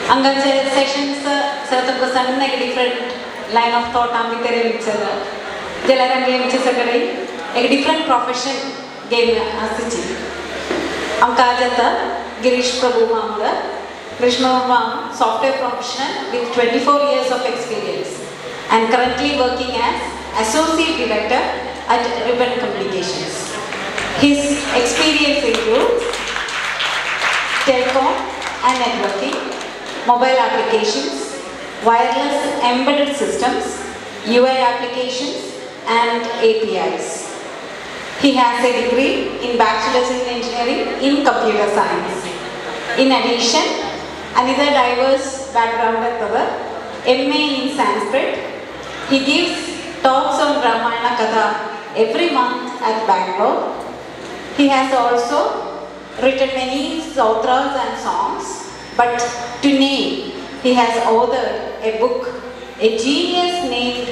Angache sessions certain person like different line of thought ambitere vichara. Jalarange vichasakare a different profession game asichi. Amkajata Girish Prabhu Mamga, Krishna Mam, software professional with 24 years of experience and currently working as associate director at Ribbon Communications. His experience includes telecom and networking, mobile applications, wireless embedded systems, UI applications and APIs. He has a degree in Bachelor's in Engineering in Computer Science. In addition, another diverse background at MA in Sanskrit. He gives talks on Ramayana Katha every month at Bangalore. He has also written many stotras and songs, but to name, he has authored a book, a genius named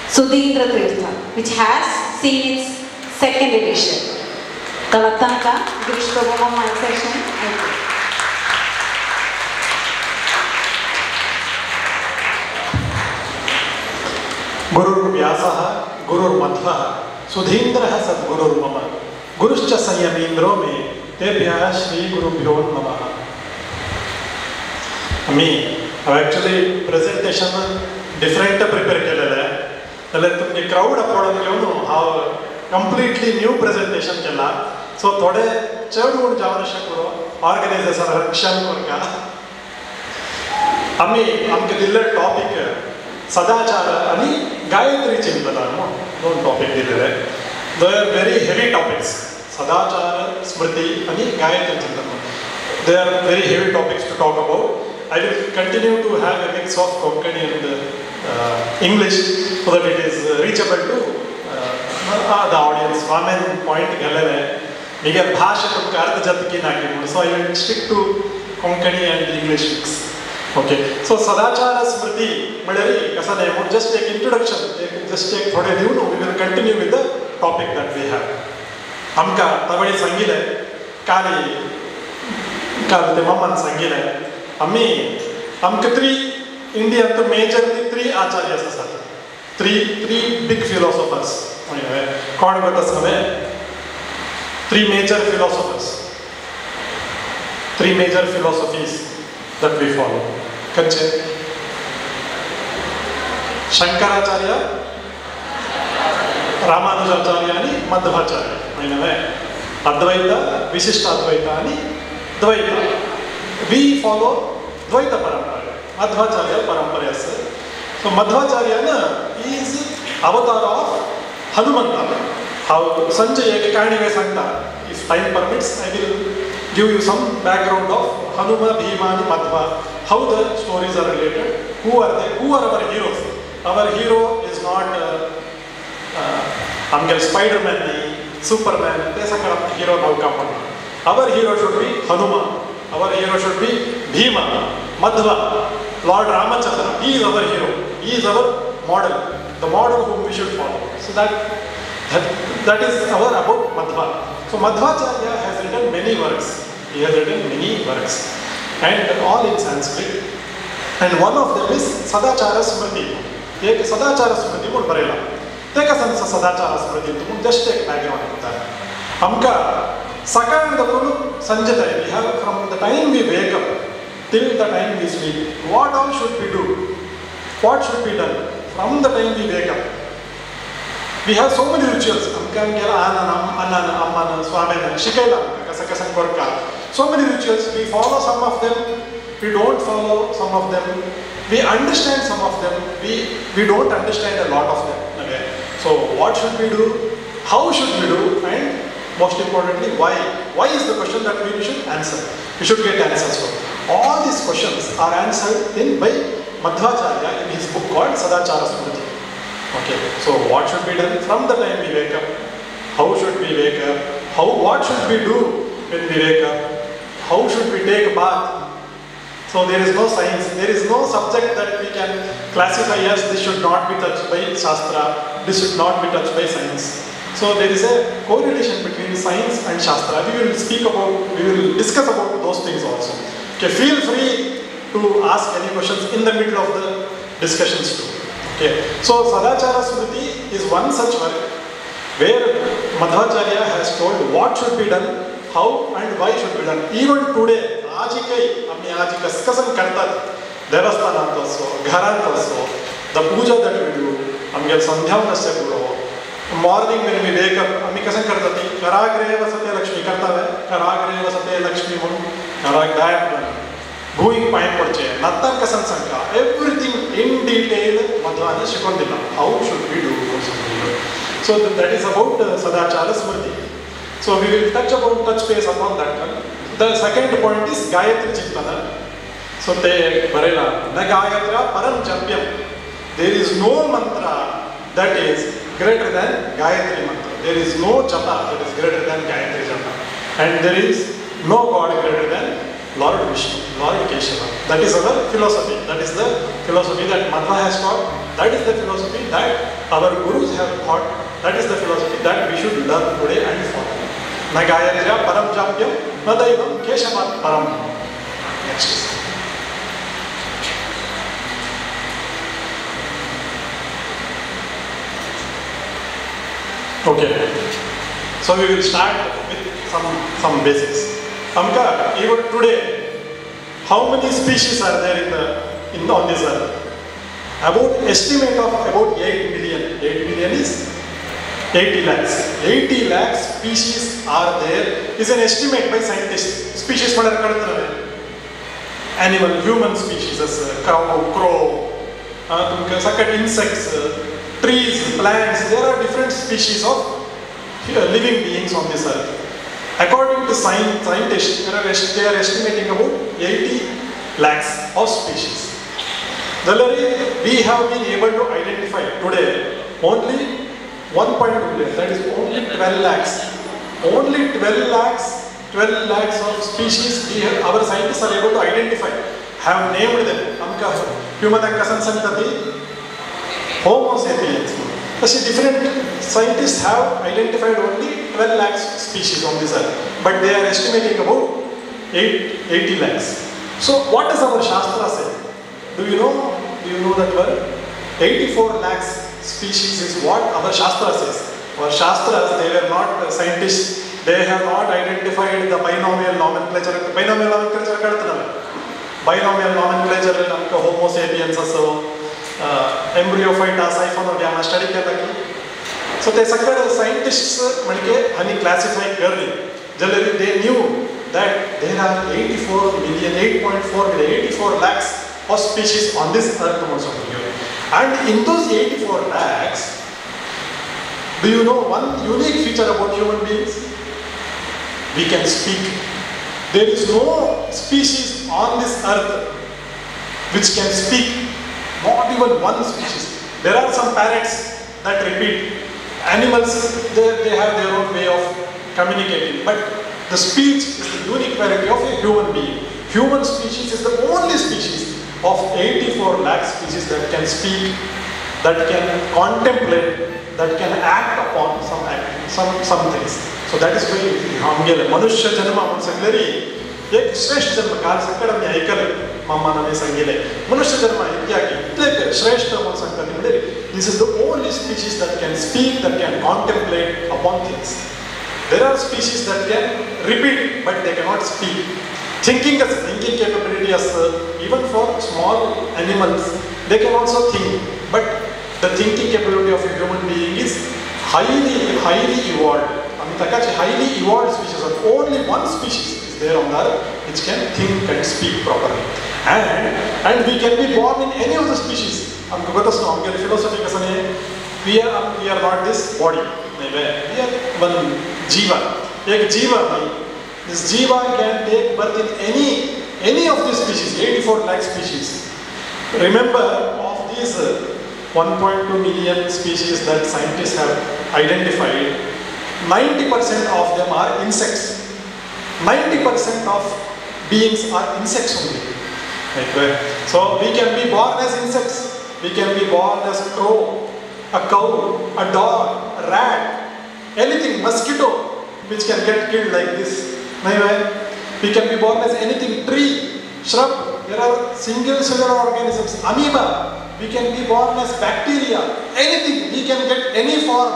Sudhindra Tirtha, which has seen its second edition. Talattanaka, Girish Prabhu my session. Gurur Vyasaha, Gurur Madhvaha, Sudhindraha Sadgurur Mama, Guruscha Sanyamindro me, Tebhya Shri Gurubhyo Namaha. Actually presentation different prepare kelele. Tale tumge crowd approach kyo how completely new presentation kella. So thode chevdu javarasha kuro organization rakshan korga. Amke dille topic Sadachara ani Gayatri Chintana no topic dille. They are very heavy topics. Sadachara Smriti ani Gayatri Chintana. They are very heavy topics to talk about. I will continue to have a mix of Konkani and English so that it is reachable to the audience. One point galere mige bhasha tumka artha jatki naki. So I will stick to Konkani and English mix. Okay. So Sadachara Smriti Madari Kasane, just take introduction. Just take thode diunu. We will continue with the topic that we have. Amka tabadi sangile kali kalte mamman sangile. Amka three India to majorly three acharyas are three big philosophers. Three major philosophers, three major philosophies that we follow. Kanche Shankaracharya, Ramanujacharya ani Madhvacharya. Advaita, Visishta Advaita ani Dvaita. We follow Dvaita Parampara, Madhvacharya Parampara. So Madhvacharya is avatar of Hanumanta. How Sanjay Kanive Santa, if time permits, I will give you some background of Hanuma, Bhima, Madhva, how the stories are related, who are they, who are our heroes. Our hero is not Spider-Man, Superman, hero. Our hero should be Hanuma. Our hero should be Bhima, Madhva, Lord Ramachandra. He is our hero. He is our model, the model whom we should follow. So that is our about Madhva. So Madhvacharya has written many works. He has written many works, and all in Sanskrit. And one of them is Sadachara Smriti. Take Sadachara Smriti mud barela. Take a Sadachara Smriti. Just take background of that. Amka Sakar the Kulu Sanjata, we have from the time we wake up till the time we sleep. What all should we do? What should be done from the time we wake up? We have so many rituals. So many rituals. We follow some of them. We don't follow some of them. We understand some of them. We don't understand a lot of them. Okay. So what should we do? How should we do? And most importantly, why? Why is the question that we should answer? We should get answers for. All these questions are answered by Madhvacharya in his book called Sadachara Smriti. Okay, so what should be done from the time we wake up? How should we wake up? What should we do when we wake up? How should we take a bath? So there is no science, there is no subject that we can classify as this should not be touched by Shastra, this should not be touched by science. So there is a correlation between science and Shastra. We will discuss about those things also. Okay, feel free to ask any questions in the middle of the discussions too. Okay. So Sadachara Smriti is one such work where Madhvacharya has told what should be done, how and why should be done. Even today, आजी कसकसन करतात देवस्थानात असो घरात असो the puja that we do आमगे संध्यावनस्य पुरो morning when we wake up आम्ही कसं करतात ती कराग्रे वसते लक्ष्मी करतावे कराग्रे वसते लक्ष्मी म्हणून कराग डायट going पायन पडचे नंतर कसं सांगा everything in detail मधवाने शिकवून दिला how should we do so that is about Sadachara Smriti. So we will touch base upon that one. The second point is Gayatri Chintana. So te barela na Gayatra param japyam. There is no mantra that is greater than Gayatri mantra. There is no japa that is greater than Gayatri japa. And there is no God greater than Lord Vishnu, Lord Keshava. That is our philosophy. That is the philosophy that Madhva has taught. That is the philosophy that our gurus have taught. That is the philosophy that we should learn today and follow. Na Gayatriya param japyam, na daivam Keshavat param. Next. Okay. So we will start with some basics. Amka, even today, how many species are there on this earth? About estimate of about 8 million. 8 million is 80 lakhs. 80 lakhs species are there is an estimate by scientists. Species animal, human species as cow, crow, insects, trees, plants. There are different species of living beings on this earth. According to scientists, they are estimating about 80 lakhs of species. We have been able to identify today only 1.2 million, that is only 12 lakhs. Only 12 lakhs of species our scientists are able to identify, have named them. Human Homo sapiens. Different scientists have identified only 12 lakhs species on this earth, but they are estimating about 80 lakhs. So what does our Shastra say? Do you know that word? 84 lakhs species is what our Shastra says. Our Shastras, they were not scientists. They have not identified the binomial nomenclature. Binomial nomenclature binomial nomenclature Homo sapiens embryophyta, Siphonogamma study so they scientists classify generally they knew that there are 84 million, 8.4 million, 84 lakhs of species on this earth. And in those 84 lakhs, do you know one unique feature about human beings? We can speak. There is no species on this earth which can speak. Not even one species. There are some parrots that repeat. Animals, they have their own way of communicating. But the speech is the unique variety of a human being. Human species is the only species of 84 lakh species that can speak, that can contemplate, that can act upon some things. So that is why Manushya Janma Saglari, एक श्रेष्ठ जन्म काल संकट में ऐकल मामा नवे संगीले मनुष्य जन्म इत्यादि श्रेष्ठ मन संकट this is the only species that can speak, that can contemplate upon things. There are species that can repeat but they cannot speak. Thinking capability as even for small animals, they can also think, but the thinking capability of a human being is highly evolved. Highly evolved species, only one species is there on the earth which can think and speak properly. And we can be born in any of the species. Philosophy we are not this body. We are one jiva. This jiva can take birth in any of these species, 84 lakh species. Remember, of these 1.2 million species that scientists have identified, 90% of them are insects. 90% of beings are insects only. So we can be born as insects. We can be born as a crow, a cow, a dog, a rat, anything, mosquito, which can get killed like this. We can be born as anything, tree, shrub, there are single cellular organisms, amoeba, we can be born as bacteria, anything, we can get any form.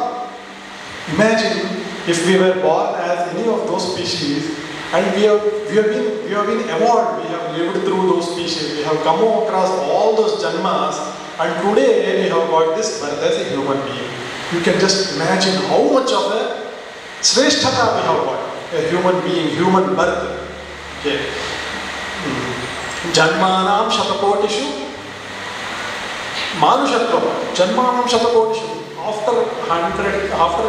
Imagine if we were born as any of those species and we have been evolved, we have lived through those species, we have come across all those janmas, and today we have got this birth as a human being. You can just imagine how much of a sreshtata we have got, a human being, human birth. Okay. Janmanam shatakotishu manushatvam. Janmanam shatakotishu. After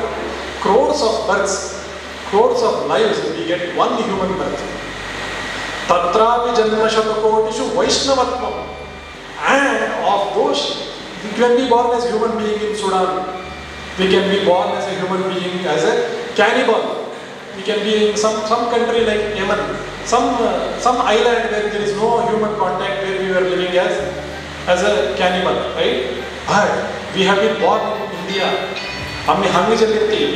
crores of births, crores of lives, we get one human birth. Tatrapi janma shatakotishu vaishnavatvam. And of those, we can be born as human being in Sudan. We can be born as a human being as a cannibal. We can be in some country like Yemen, some island where there is no human contact, where we were living as a cannibal, right? But we have been born in India. We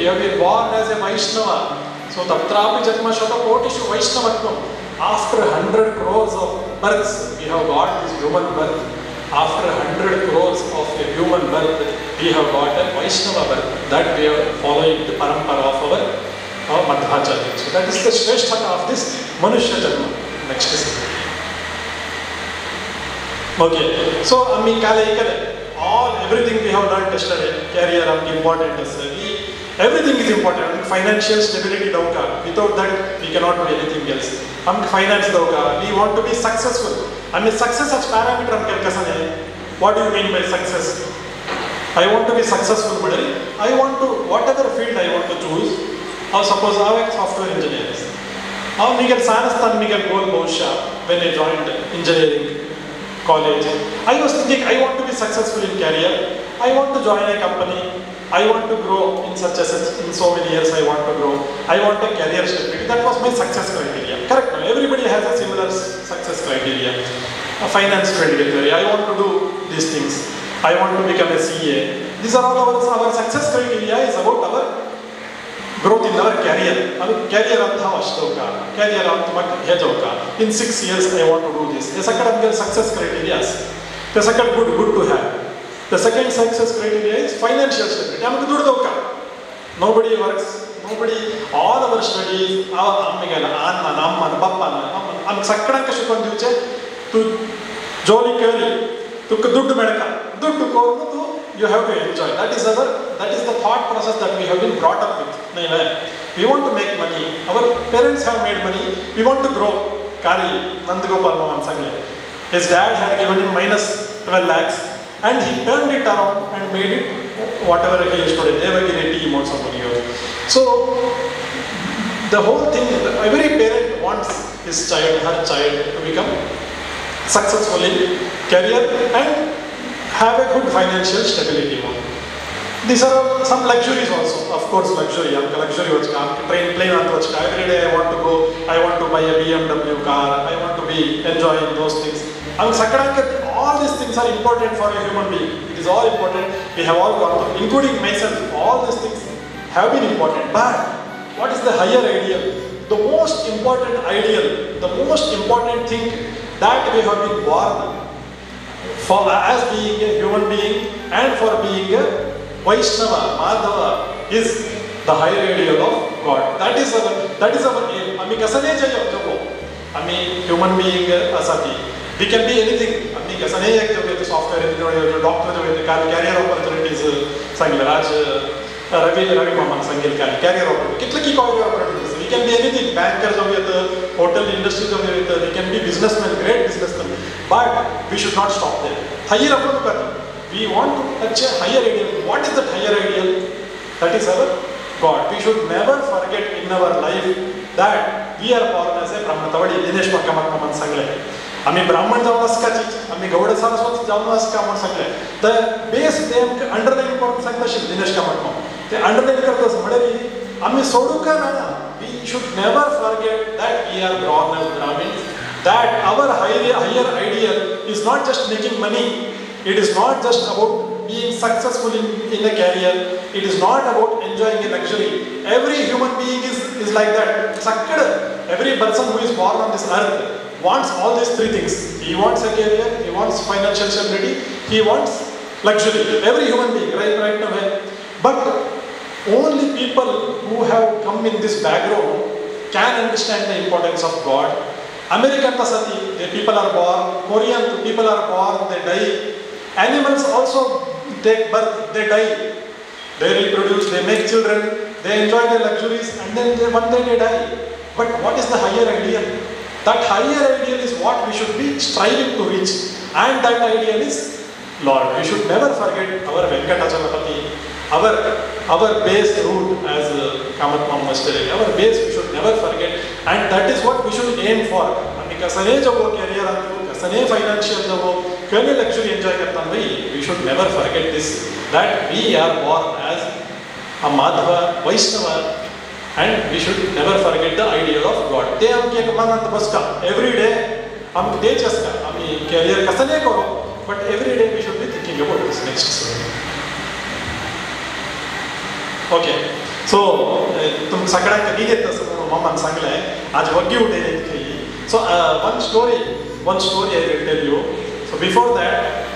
have been born as a Vaishnava. So tatrapi janma shatakotishu Vaishnavatvam. After 100 crores of births, we have got this human birth. After 100 crores of a human birth, we have got a Vaishnava birth. That we are following the parampara of our Madhvacharya. So that is the Shrestha of this Manushya Janma. Next is okay. So everything we have learned yesterday, career important. Everything is important. Financial stability dauka. Without that, we cannot do anything else. Finance dauka. We want to be successful. Success as parameter. What do you mean by success? I want to be successful, but I want to, whatever field I want to choose. Or suppose I am software engineer. Or Miguel Sanastan Miguel Goal Bosha when I joined engineering college. I was thinking I want to be successful in career. I want to join a company. I want to grow in so many years I want to grow. I want a career stability. That was my success criteria. Correct. Everybody has a similar success criteria. A finance field. I want to do these things. I want to become a CA. These are all our success criteria is about our growth in our career. Career in 6 years I want to do this. The second success criteria. The second good to have. The second success criteria is financial stability. Nobody works, all our studies, our you have to enjoy. That is the thought process that we have been brought up with. We want to make money. Our parents have made money. We want to grow. Kari, Nandagopal Mohan Sangle. His dad had given him minus 12 lakhs and he turned it around and made it whatever he is today. Devagiri tea or something. So, the whole thing, every parent wants his child, her child to become successful in career and have a good financial stability. These are some luxuries also. Of course, luxury. Luxury plane every day I want to go, I want to buy a BMW car, I want to be enjoying those things. All these things are important for a human being. It is all important. We have all gone through, including myself, all these things have been important. But what is the higher ideal? The most important ideal, the most important thing that we have been born for as being a human being and for being a Vaishnava, Madhava is the higher ideal of God. That is our aim. Human being asati. We can be anything. Software engineer, doctor, career opportunities, Ravi Maman Sangil career opportunities. We can be anything. Bankers, hotel industries, we can be businessmen, great businessmen. But we should not stop there. We want to touch a higher ideal. What is that higher ideal? That is our God. We should never forget in our life that we are born as a Brahman. Dinesh Maman Sangle. Brahman Javaskachi, Gauda Saraswati Javaska. The base name underlying importance of Dinesh Kamatma. The underlying purpose we should never forget that we are born as Brahmins. That our higher ideal is not just making money. It is not just about being successful in a career. It is not about enjoying a luxury. Every human being is like that. Every person who is born on this earth wants all these three things. He wants a career, he wants financial stability, he wants luxury. Every human being, right away. But only people who have come in this background can understand the importance of God. American Tasati, the people are born. Korean people are born, they die. Animals also take birth, they die. They reproduce, they make children, they enjoy their luxuries, and then one day they die. But what is the higher ideal? That higher ideal is what we should be striving to reach. And that ideal is Lord. We should never forget our Venkatachalapati, our base root, as Kamath Mom was telling. Our base we should never forget. And that is what we should aim for. Kasane jabo career antu, kasane financial jabo, kane luxury enjoy kartan bhai, we should never forget this. That we are born as a Madhava, Vaishnava, and we should never forget the ideal of God. Te hum ke manant baska every day hum de chaska hum career kasane karo, but every day we should be thinking about this next. Okay, so तुम सगळ्या कधी घेत असं मम्मान सांगलंय आज वग्गी उठे काही. So one story I will tell you. So before that,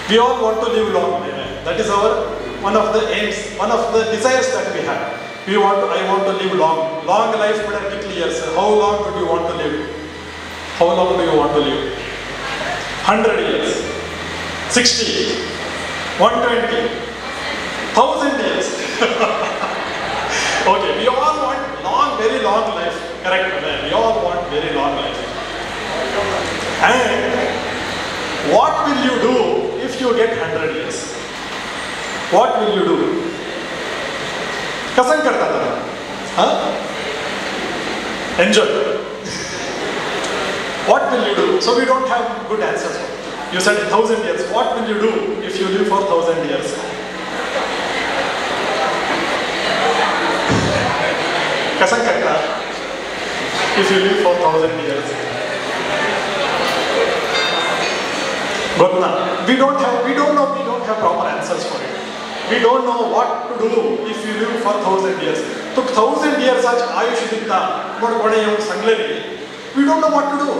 we all want to live long. That is one of the aims, one of the desires that we have. I want to live long. Long life, but at years. How long would you want to live? How long do you want to live? 100 years, 60, 120, 1,000 years. Okay, we all want long, very long life. Correct, we all want very long life. And what will you do if you get 100 years? What will you do? Kasan karta tha? Huh? Enjoy. What will you do? So we don't have good answers. You said 1,000 years. What will you do if you live for 1,000 years? Kasan karta? If you live for 1,000 years. Gotna. We don't have proper answers for it. We don't know what to do if you live for 1,000 years. So 1,000 years such Ayush Ditta, we don't know what to do.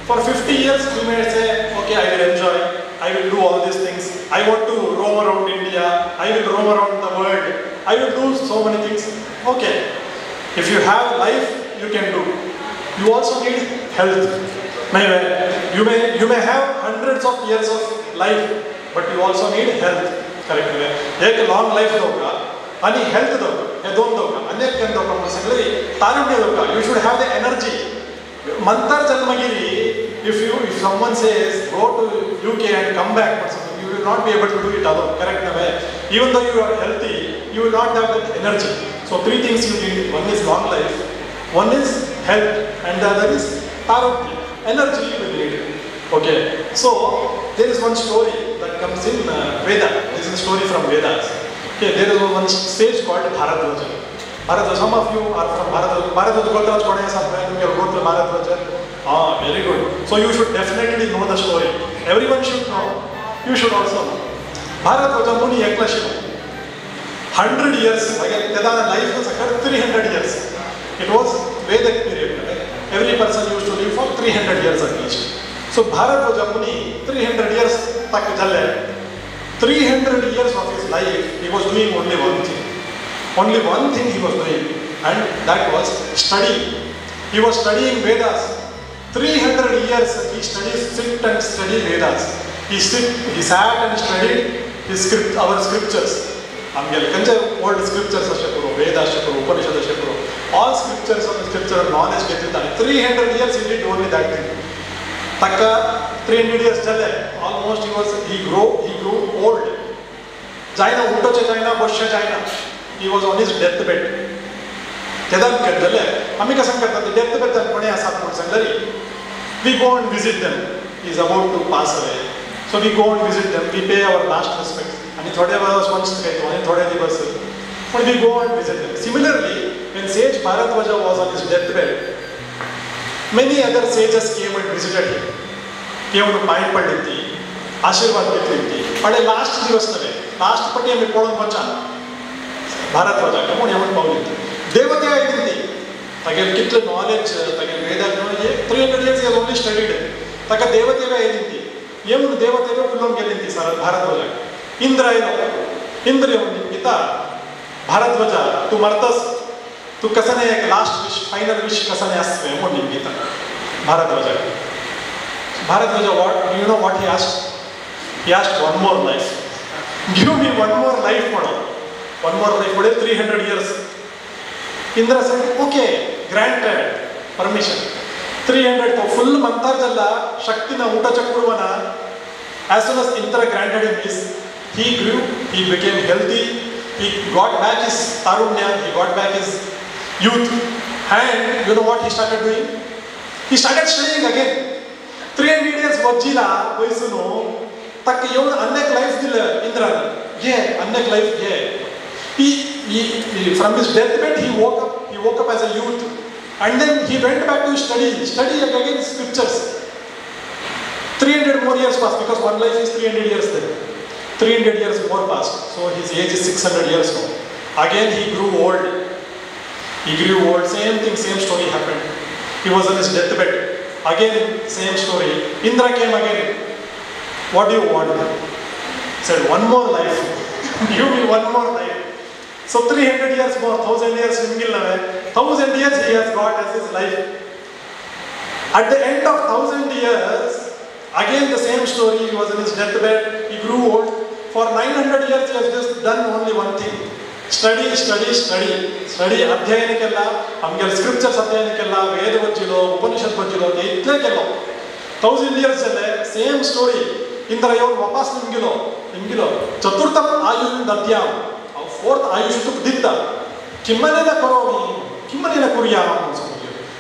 For 50 years we may say, okay, I will enjoy, I will do all these things, I want to roam around India, I will roam around the world, I will do so many things. Okay, if you have life, you can do. You also need health. You may have hundreds of years of life, but you also need health. Correct. एक long life दोगा, अनि health दोगा, ये दोनों दोगा, अन्य क्या दोगा मतलब तारुण्य दोगा. You should have the energy. Mantar Janmagiri, if someone says go to UK and come back or something, you will not be able to do it alone. Correct way. Even though you are healthy, you will not have that energy. So three things you need. One is long life, one is health, and the other is tarunya. Energy you will need. Okay. So there is one story that comes in Veda. This is a story from Vedas. Okay, there is one sage called Bharadwaja. Bharadwaja. Some of you are from Bharadwaja. Bharadwaja Gotraj Kone Satmaya. You are Gotra Bharadwaja. Ah, very good. So you should definitely know the story. Everyone should know. You should also know. Bharadwaja Muni Eklashiva. 100 years. Again, Vedana life was 300 years. It was Vedic period. Every person used to live for 300 years at least. So Bharadwaja Muni, 300 years tak jalle. 300 years of his life, he was doing only one thing. Only one thing he was doing, and that was studying. He was studying Vedas. 300 years he sit and study Vedas. He sat and studied our scriptures. Old scriptures, Vedas, Upanishads, all scriptures of the scripture knowledge. 300 years he did only that thing. Taka 300 years chale, almost he grew old. China, Uttoche China, Bosha China. He was on his deathbed. Kedan Kandale, Amika Sankata, the deathbed and Pone Asapur Sangari. We go and visit them. He is about to pass away. So we go and visit them, we pay our last respect. And but we go and visit them. Similarly, when sage Bharadwaja was on his deathbed, many other sages came and visited him. Came to Pai Panditi, Ashirvad Gitrinti. But last Divasnave, last Pati and Podon Macha, Bharadwaja, come on, Yaman Paulinti. Devate Idinti. Again, Kitla knowledge, again, Veda knowledge, 300 years he has only studied. Taka devateve ayinti. Yemunu devateve ullon gelinti sar Bharadwaja. Indra ino. Indra yemunu kita Bharadwaja tu martas tu kasane ek last wish, final wish kasane asve yemunu kita. Bharadwaja. Bharadwaja, what do you know what he asked? He asked one more life. Give me one more life, madam. One more life, 300 years. Indra said, okay, granted, permission. 300 to full mantarjalla Shaktina Uta Chakurvana. As soon as Indra granted him this, he grew, he became healthy, he got back his tarunya, he got back his youth. And you know what he started doing? He started studying again. 300 years Vajjila, Vaisunu, Tak yon anek life dilla Indra. Yeah, anek life, yeah. He from his deathbed he woke up as a youth, and then he went back to study again scriptures. 300 more years passed, because one life is 300 years then. 300 years more passed, so his age is 600 years now. Again he grew old, same thing, same story happened. He was on his deathbed, again same story. Indra came again. What do you want? He said, one more life. Give me one more life. So 300 years more, 1000 years, 1000 years he has got as his life. At the end of 1000 years, again the same story, he was in his deathbed, he grew old. For 900 years he has just done only one thing. Study, ಅಧ್ಯಯನಕ್ಕೆಲ್ಲ ನಮಗೆ scriptures ಅಧ್ಯಯನಕ್ಕೆಲ್ಲ ವೇದ ವಜ್ಜಿಲೋ Upanishad ವಜ್ಜಿಲೋ ಇತ್ಲೇಕೆಲ್ಲ 1000 years ಅಲ್ಲೇ same story. Indra ಇವರು ವಾಪಸ್ ನಿಮ್ಗಿಲೋ ಚತುರ್ಥಂ AYUSH ದದ್ಯಾಂ, fourth AYUSH ದಿತ್ತ ಕಿಮ್ಮನೇನ ಕರೋಮಿ ಕಿಮ್ಮನೇನ ಕುರಿಯಾಮ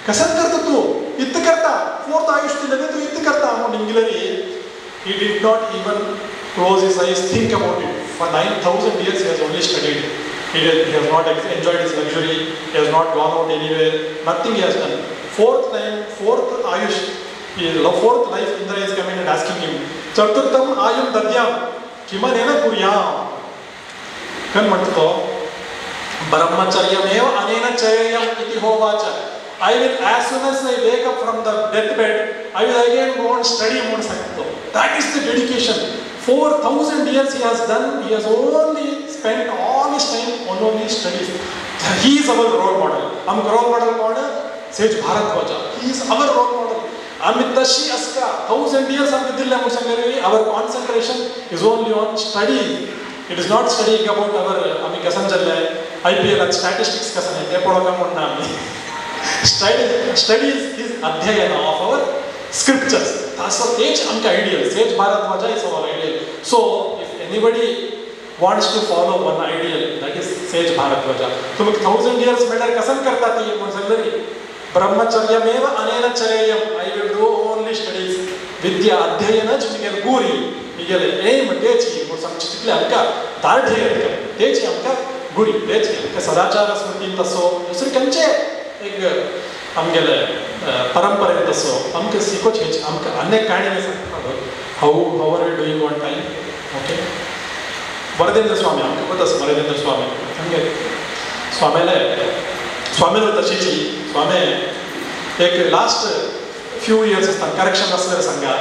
cousin ಕರ್ತ ತು ಇತ್ತು ಕರ್ತ fourth AYUSH ದಿಲ್ಲದೆ ತು ಇತ್ತು ಕರ್ತ ಅಮ್ಮ ನಿಮ್ಗಿಲರಿ. He did not even close his eyes, think about it. For 9000 years he has only studied. He has not enjoyed his luxury, he has not gone out anywhere, nothing he has done. Fourth Ayush, fourth life, Indra is coming and asking him, Chaturtham Ayum Dadyam, Kimanena Kuryam. Kan matto, Brahmacharyameva Anena Chayayam Iti Hovacha. I will, as soon as I wake up from the deathbed, I will again go and study more Sakto. That is the dedication. 4000 years he has done, he has only spent all his time on only studies. He is our role model. Our role model called Sage Bharadwaja. He is our role model. Amitashi Aska, 1000 years our concentration is only on study. It is not studying about our Kasanjale, IPL and statistics. Studies is Adhyayana of our scriptures. That's the age ideal. Sage Bharadwaja is our ideal. So, if anybody wants to follow one ideal, that is Sage Bharadwaja. So, 1000 years later, kasan karta thi monsalari. Brahmacharyameva anena charayam. I will do only studies. Vidya adhyayana chumigel guri. Migel aim techi. Mosam chitikle amka dardhe amka. Techi amka guri. Techi amka sadachara smrti taso. Dusri kanche. ನಮಗೆಲ್ಲ ಪರಂಪರೆ ತಸೋ ನಮ್ಗೆ ಸಿಕ್ಕೋಚ್ ಹೆಚ್ಚು ನಮ್ಗೆ ಅನೇಕ ಕಾಣಿವೆ ಅದು how are you doing one time. Okay, Varadendra Swami ನಮ್ಗೆ ಗೊತ್ತ ವರದೇಂದ್ರ ಸ್ವಾಮಿ ನಮಗೆ स्वामीला तशीची स्वामी एक लास्ट फ्यू इयर्स असताना करेक्शन असलेलं सांगा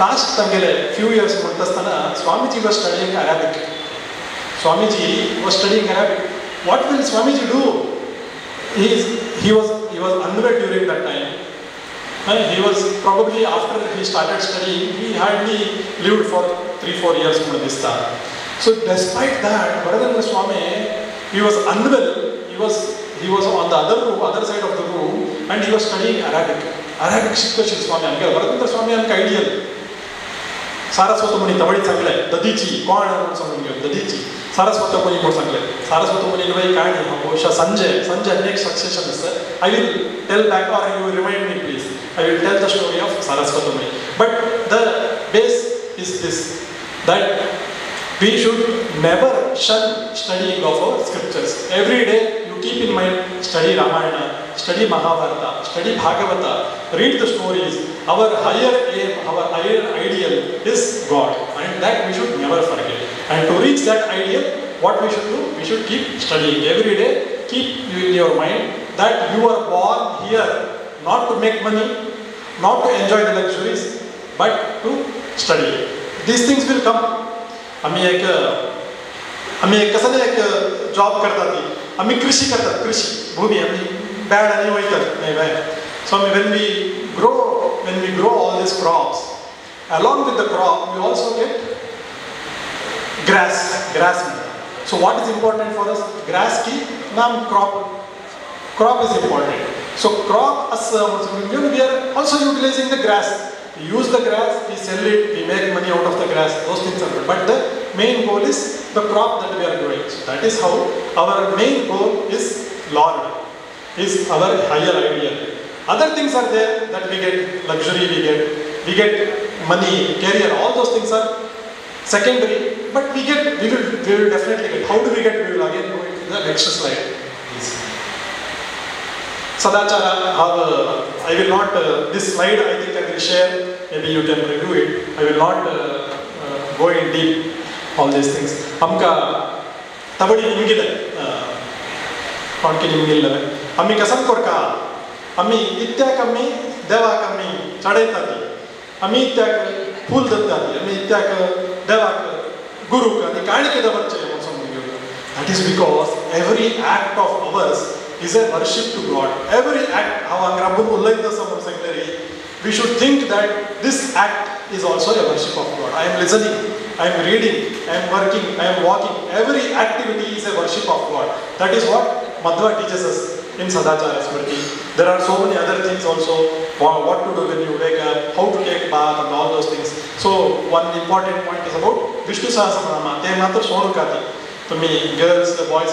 लास्ट तंगेले फ्यू इयर्स म्हणत असताना स्वामीजी was studying Arabic. Swamiji was studying Arabic. What will Swamiji do? He was unwed during that time. He was probably after he started studying, he hardly lived for 3-4 years. So despite that, Varadendra Swami, he was unwell. He was on the other side of the room, and he was studying Arabic. Arabic शिकवशील स्वामी आमगे वरदेंद्र स्वामी आमका ideal Saraswat मुनी तवळी सांगले ददीची कोण म्हणून सांगून घेऊ ददीची सारस्वत मुनी म्हणून सांगले सारस्वत मुनी वय काणी बहुशा Sanjay next succession is I will tell back or you will remind me please. I will tell the story of Saraswata Muni. But the base is this, that we should never shun studying of our scriptures. Every day you keep in mind, study Ramayana, study Mahabharata, study Bhagavata, read the stories. Our higher aim, our higher ideal is God, and that we should never forget. And to reach that ideal, what we should do? We should keep studying every day. Keep in your mind that you are born here not to make money, not to enjoy the luxuries, but to study. These things will come. आम्ही एक कसं नाही एक job करतात ती आम्ही कृषी करतात कृषी भूमी आम्ही बॅड आणि वयतात नाही बाय so when we grow all these crops along with the crop we also get grass so what is important for us grass ki naam crop is important so crop as we are also utilizing the grass we use the grass we sell it we make money out of the grass those things are good but the main goal is the crop that we are growing so that is how our main goal is Lord is our higher ideal other things are there that we get luxury we get money career all those things are secondary but we will definitely get how do we get we will again go into the next slide please Sadachara I will not this slide I think I will share maybe you can review it I will not go in deep all these things amka tabadi nimgile konki nimgile ammi kasam korka ammi itya kammi deva kammi chadaitati ammi itya फूल दत्ताती ammi itya deva guru ka ni kaanike da bacche also that is because every act of ours is a worship to God. Every act, we should think that this act is also a worship of God. I am listening, I am reading, I am working, I am walking. Every activity is a worship of God. That is what Madhva teaches us in Sadachara Smriti. There are so many other things also, what to do when you wake up, how to take bath and all those things. So one important point is about Vishnu Sahasranama. They matter Sonukati. To me, girls, the boys,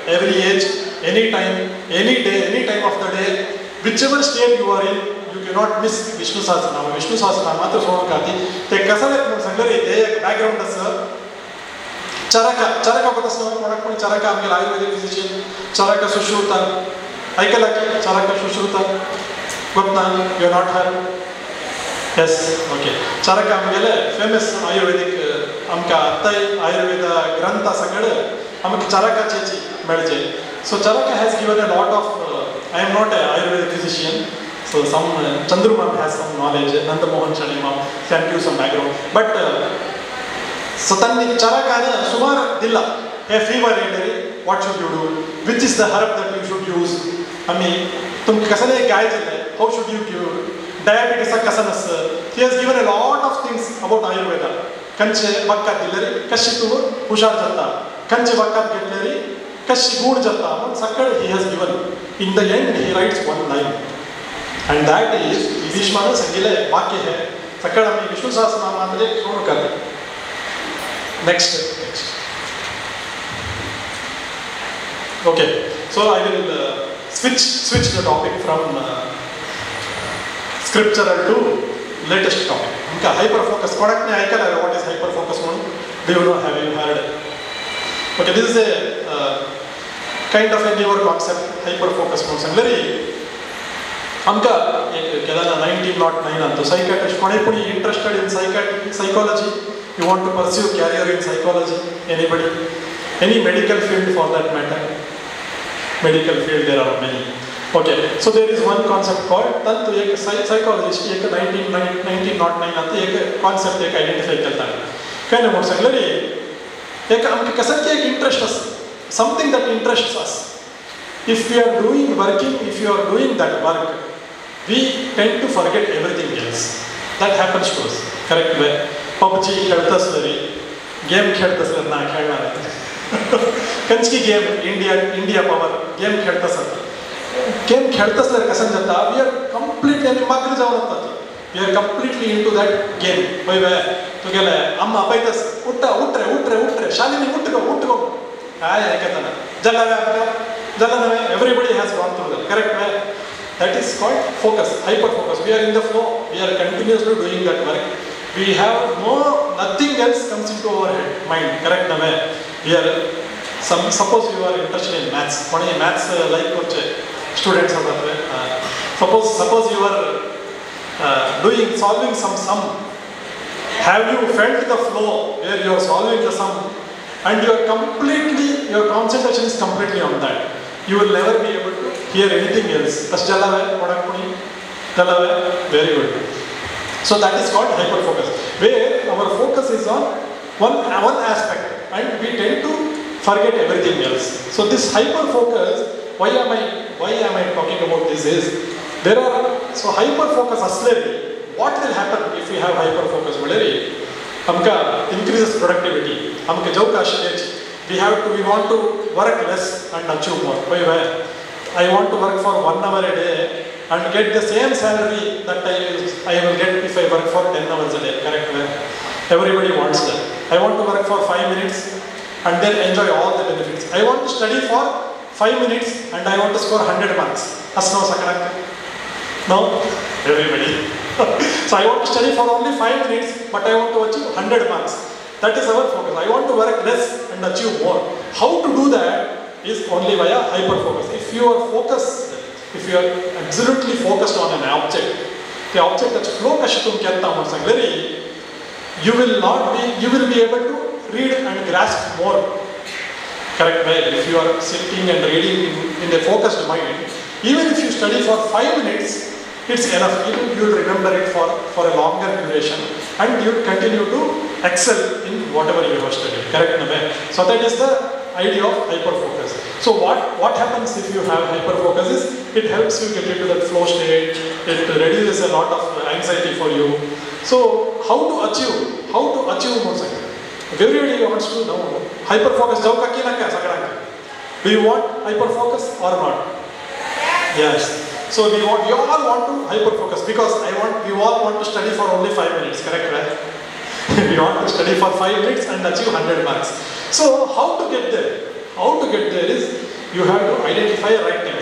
every age, any time, any day, any time of the day, whichever state you are in, you cannot miss Vishnu Sahasranama. Vishnu Sahasranama to Sonukati. They kasalet no sangare they background as Charaka patasna product Charaka amge Ayurvedic physician Charaka Sushruta Aikalaki Charaka Sushruta Gopna you are not her yes okay Charaka amge famous Ayurvedic amka attai Ayurveda grantha sagade amke Charaka chechi medje so Charaka has given a lot of I am not a Ayurvedic physician so some Chandru ma'am has some knowledge Nanda Mohan Shani ma'am can give some background but so tanni Charakana sumar dilla a fever entry what should you do which is the herb that you should use I mean tum kasane guide how should you give diabetes kasanas he has given a lot of things about Ayurveda kanche vakka dillari kashitu hushar jatta kanche vakka gellari kashi good jatta sakkad he has given in the end he writes one line and that is Vishmana sangile vakya hai sakkad hame Vishnu Sahasranama andre sonu karte Next. Okay, so I will switch the topic from scriptural to latest topic. Hyper focus. What is hyper focus one? Do you know? Have you heard? Okay, this is a kind of a newer concept. Hyper focus one. Very. Amka 1909 antu psychiatrist. Konepuni interested in psychology. You want to pursue career in psychology? Anybody? Any medical field for that matter? Medical field there are many. Okay, so there is one concept called Tantu ek psychologist ek 1909 ante ek concept ek identify karta hai. Kya naam ho ek humke kasan ki ek interest us something that interests us. If we are doing working, if you are doing that work, we tend to forget everything else. That happens to us. Correct way. PUBG खेलतास तरी game खेलतास ना खेळणार कंचकी game India power game खेलतास game खेलतास तर कसं जाता वी आर कंप्लीटली आणि मागरी जाऊन जातात we are completely into that game वय वय तो गेला अम्मा पैतास उठ शालिनी उठ गो काय ऐकताना जल्ला नवे everybody has gone through that correct way that is called focus hyper focus we are in the flow we are continuously doing that work we have nothing else comes into our head mind correct na we are suppose you are interested in maths only maths like koche students are suppose you are solving some sum have you felt the flow where you are solving the sum and your concentration is completely on that you will never be able to hear anything else. Very good. So that is called hyperfocus, where our focus is on one aspect and we tend to forget everything else. So this hyperfocus, why am I talking about this is, so hyperfocus aslery, what will happen if we have hyperfocus? Hamka increases productivity. Hamka we want to work less and achieve more. I want to work for 1 hour a day and get the same salary that I will get if I work for 10 hours a day. Correct? Everybody wants that. I want to work for 5 minutes and then enjoy all the benefits. I want to study for 5 minutes and I want to score 100 marks. No? Everybody. So I want to study for only 5 minutes, but I want to achieve 100 marks. That is our focus. I want to work less and achieve more. How to do that is only via hyperfocus. If you are focused, if you are absolutely focused on an object, the object that's flow kashitum kyatta very, you will be able to read and grasp more. Correct? If you are sitting and reading in a focused mind, even if you study for 5 minutes, it's enough. You will remember it for a longer duration and you will continue to excel in whatever you have studied. Correct? So that is the idea of hyperfocus. So what happens if you have hyperfocus is, it helps you get into that flow state, it reduces a lot of anxiety for you. So how to achieve more? Everybody wants to know hyperfocus. Do you want hyperfocus or not? Yes. So we all want to hyperfocus because we all want to study for only 5 minutes, correct? Right? We want to study for 5 minutes and achieve 100 marks. So how to get there? How to get there is, you have to identify a right time.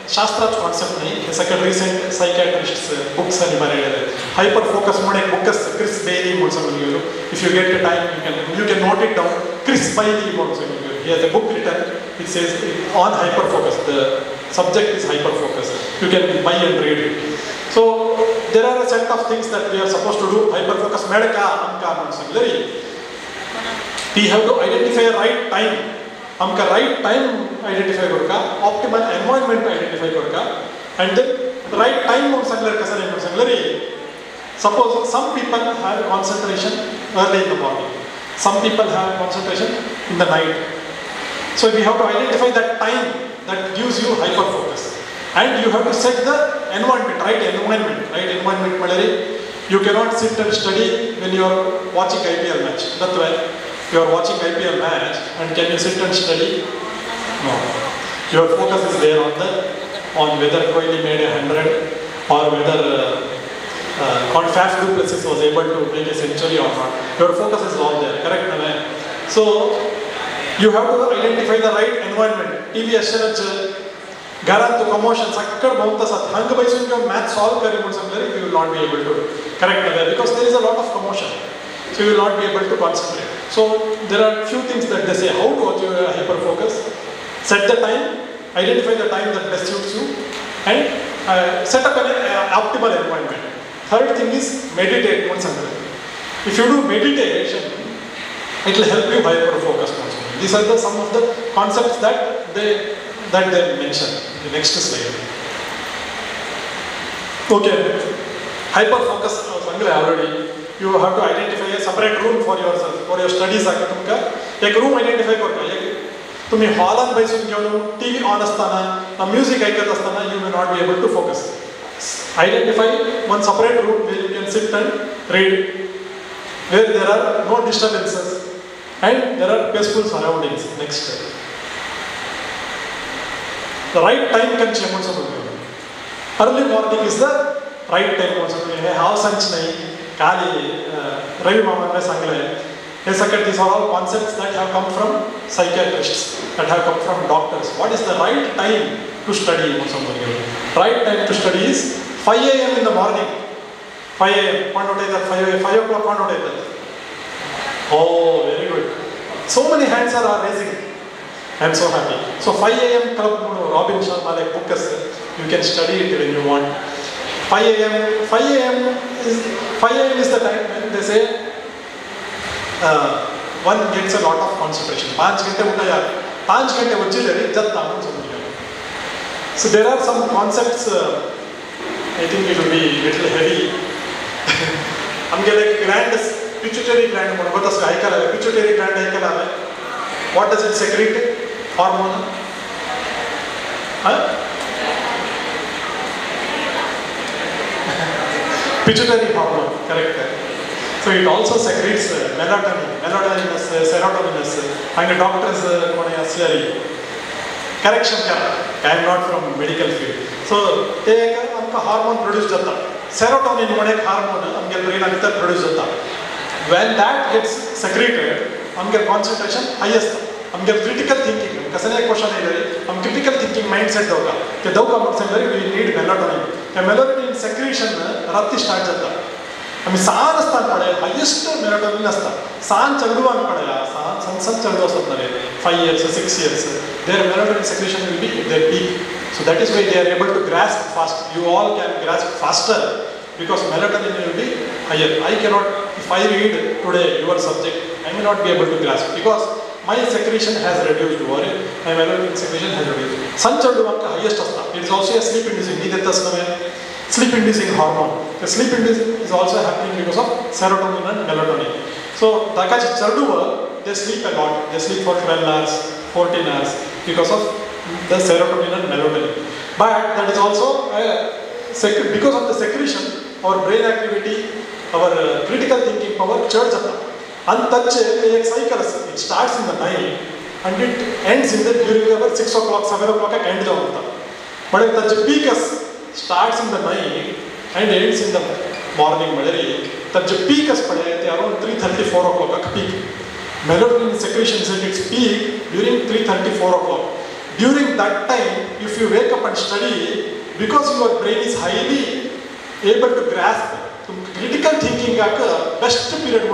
Shastra concept nahi, recent psychiatrists books and hyperfocus book is Chris Bailey. If you get the time, you can note it down. Chris Bailey, he has a book written. It says on hyperfocus. The subject is hyperfocus. You can buy and read it. So there are a set of things that we are supposed to do. Hyperfocus we have to identify a right time. Right time identify optimal environment identify and then right time suppose some people have concentration early in the morning, some people have concentration in the night. So we have to identify that time that gives you hyperfocus, and you have to set the environment, right environment. You cannot sit and study when you are watching IPL match. That's why you are watching IPL match and can you sit and study? No. Your focus is there on whether Kohli made 100 or whether Faf du Plessis was able to make a century or not. Your focus is all there, correct? So you have to identify the right environment. TV assurance, Garanto commotion, Sakkar Bhavta Sat, Hang Baisun math solve kari you will not be able to. Correct? Because there is a lot of commotion. So you will not be able to concentrate. So there are few things that they say how to achieve a hyperfocus. Set the time, identify the time that best suits you, and set up an optimal environment. Third thing is meditate. If you do meditation, it will help you hyperfocus. These are some of the concepts that they mention. The next slide. Okay, hyperfocus already. You have to identify a separate room for yourself, for your studies. Ek room identify korka. Tumi hall on baisun gyonu, TV on astana, music aikat astana, you may not be able to focus. Identify one separate room where you can sit and read, where there are no disturbances and there are peaceful surroundings. Next. The right time can change. Early morning is the right time. How such Kali, Ravi Mama Sangle. These are all concepts that have come from psychiatrists, that have come from doctors. What is the right time to study? Right time to study is 5 a.m. in the morning. 5 a.m. 5 o'clock. Oh, very good. So many hands are raising. I am so happy. So 5 a.m. Robin Sharma book you can study it when you want. 5 a.m. is the time when they say one gets a lot of concentration. 5 ghante 5 ಗಂಟೆ ಒಜ್ಜಿಲ್ಲರಿ Jath So there are some concepts, I think it will be little heavy. ನಮಗೆ like gland pituitary gland ಗೊತ್ತಷ್ಟು ಐಕಲ್ pituitary gland ಐಕಲ್ ಆವೆ what does it secrete hormone pituitary hormone, correct. So it also secretes melatonin, melatoninus, serotoninus, and the doctors correction I am not from medical field. So they hormone produce jata. Serotonin hormone brain produce jata. When that gets secreted, concentration highest. Critical thinking. Question critical thinking mindset we need melatonin. Melatonin secretion rati start jata. Saan astan pade highest melatonin astan. Saan chagduvan padaya. San chagdu astan 5 years, 6 years. Their melatonin secretion will be their peak. So that is why they are able to grasp fast. You all can grasp faster because melatonin will be higher. I cannot, if I read today your subject, I may not be able to grasp because my secretion has reduced. My melatonin secretion has reduced. Sun chagduvanka highest astan. It is also a sleep inducing. Sleep inducing hormone. The sleep inducing is also happening because of serotonin and melatonin. So Dakachi Charduva, they sleep a lot. They sleep for 12 hours, 14 hours because of the serotonin and melatonin. But that is also because of the secretion, our brain activity, our critical thinking power charge up. And touch a cycle. It starts in the night and it ends in the during our 6 o'clock, 7 o'clock end. But if the peak starts in the night and ends in the morning, the peak is around 3:30, 4 o'clock peak. Melatonin secretion is at its peak during 3:30, 4 o'clock. During that time, if you wake up and study, because your brain is highly able to grasp critical thinking, best period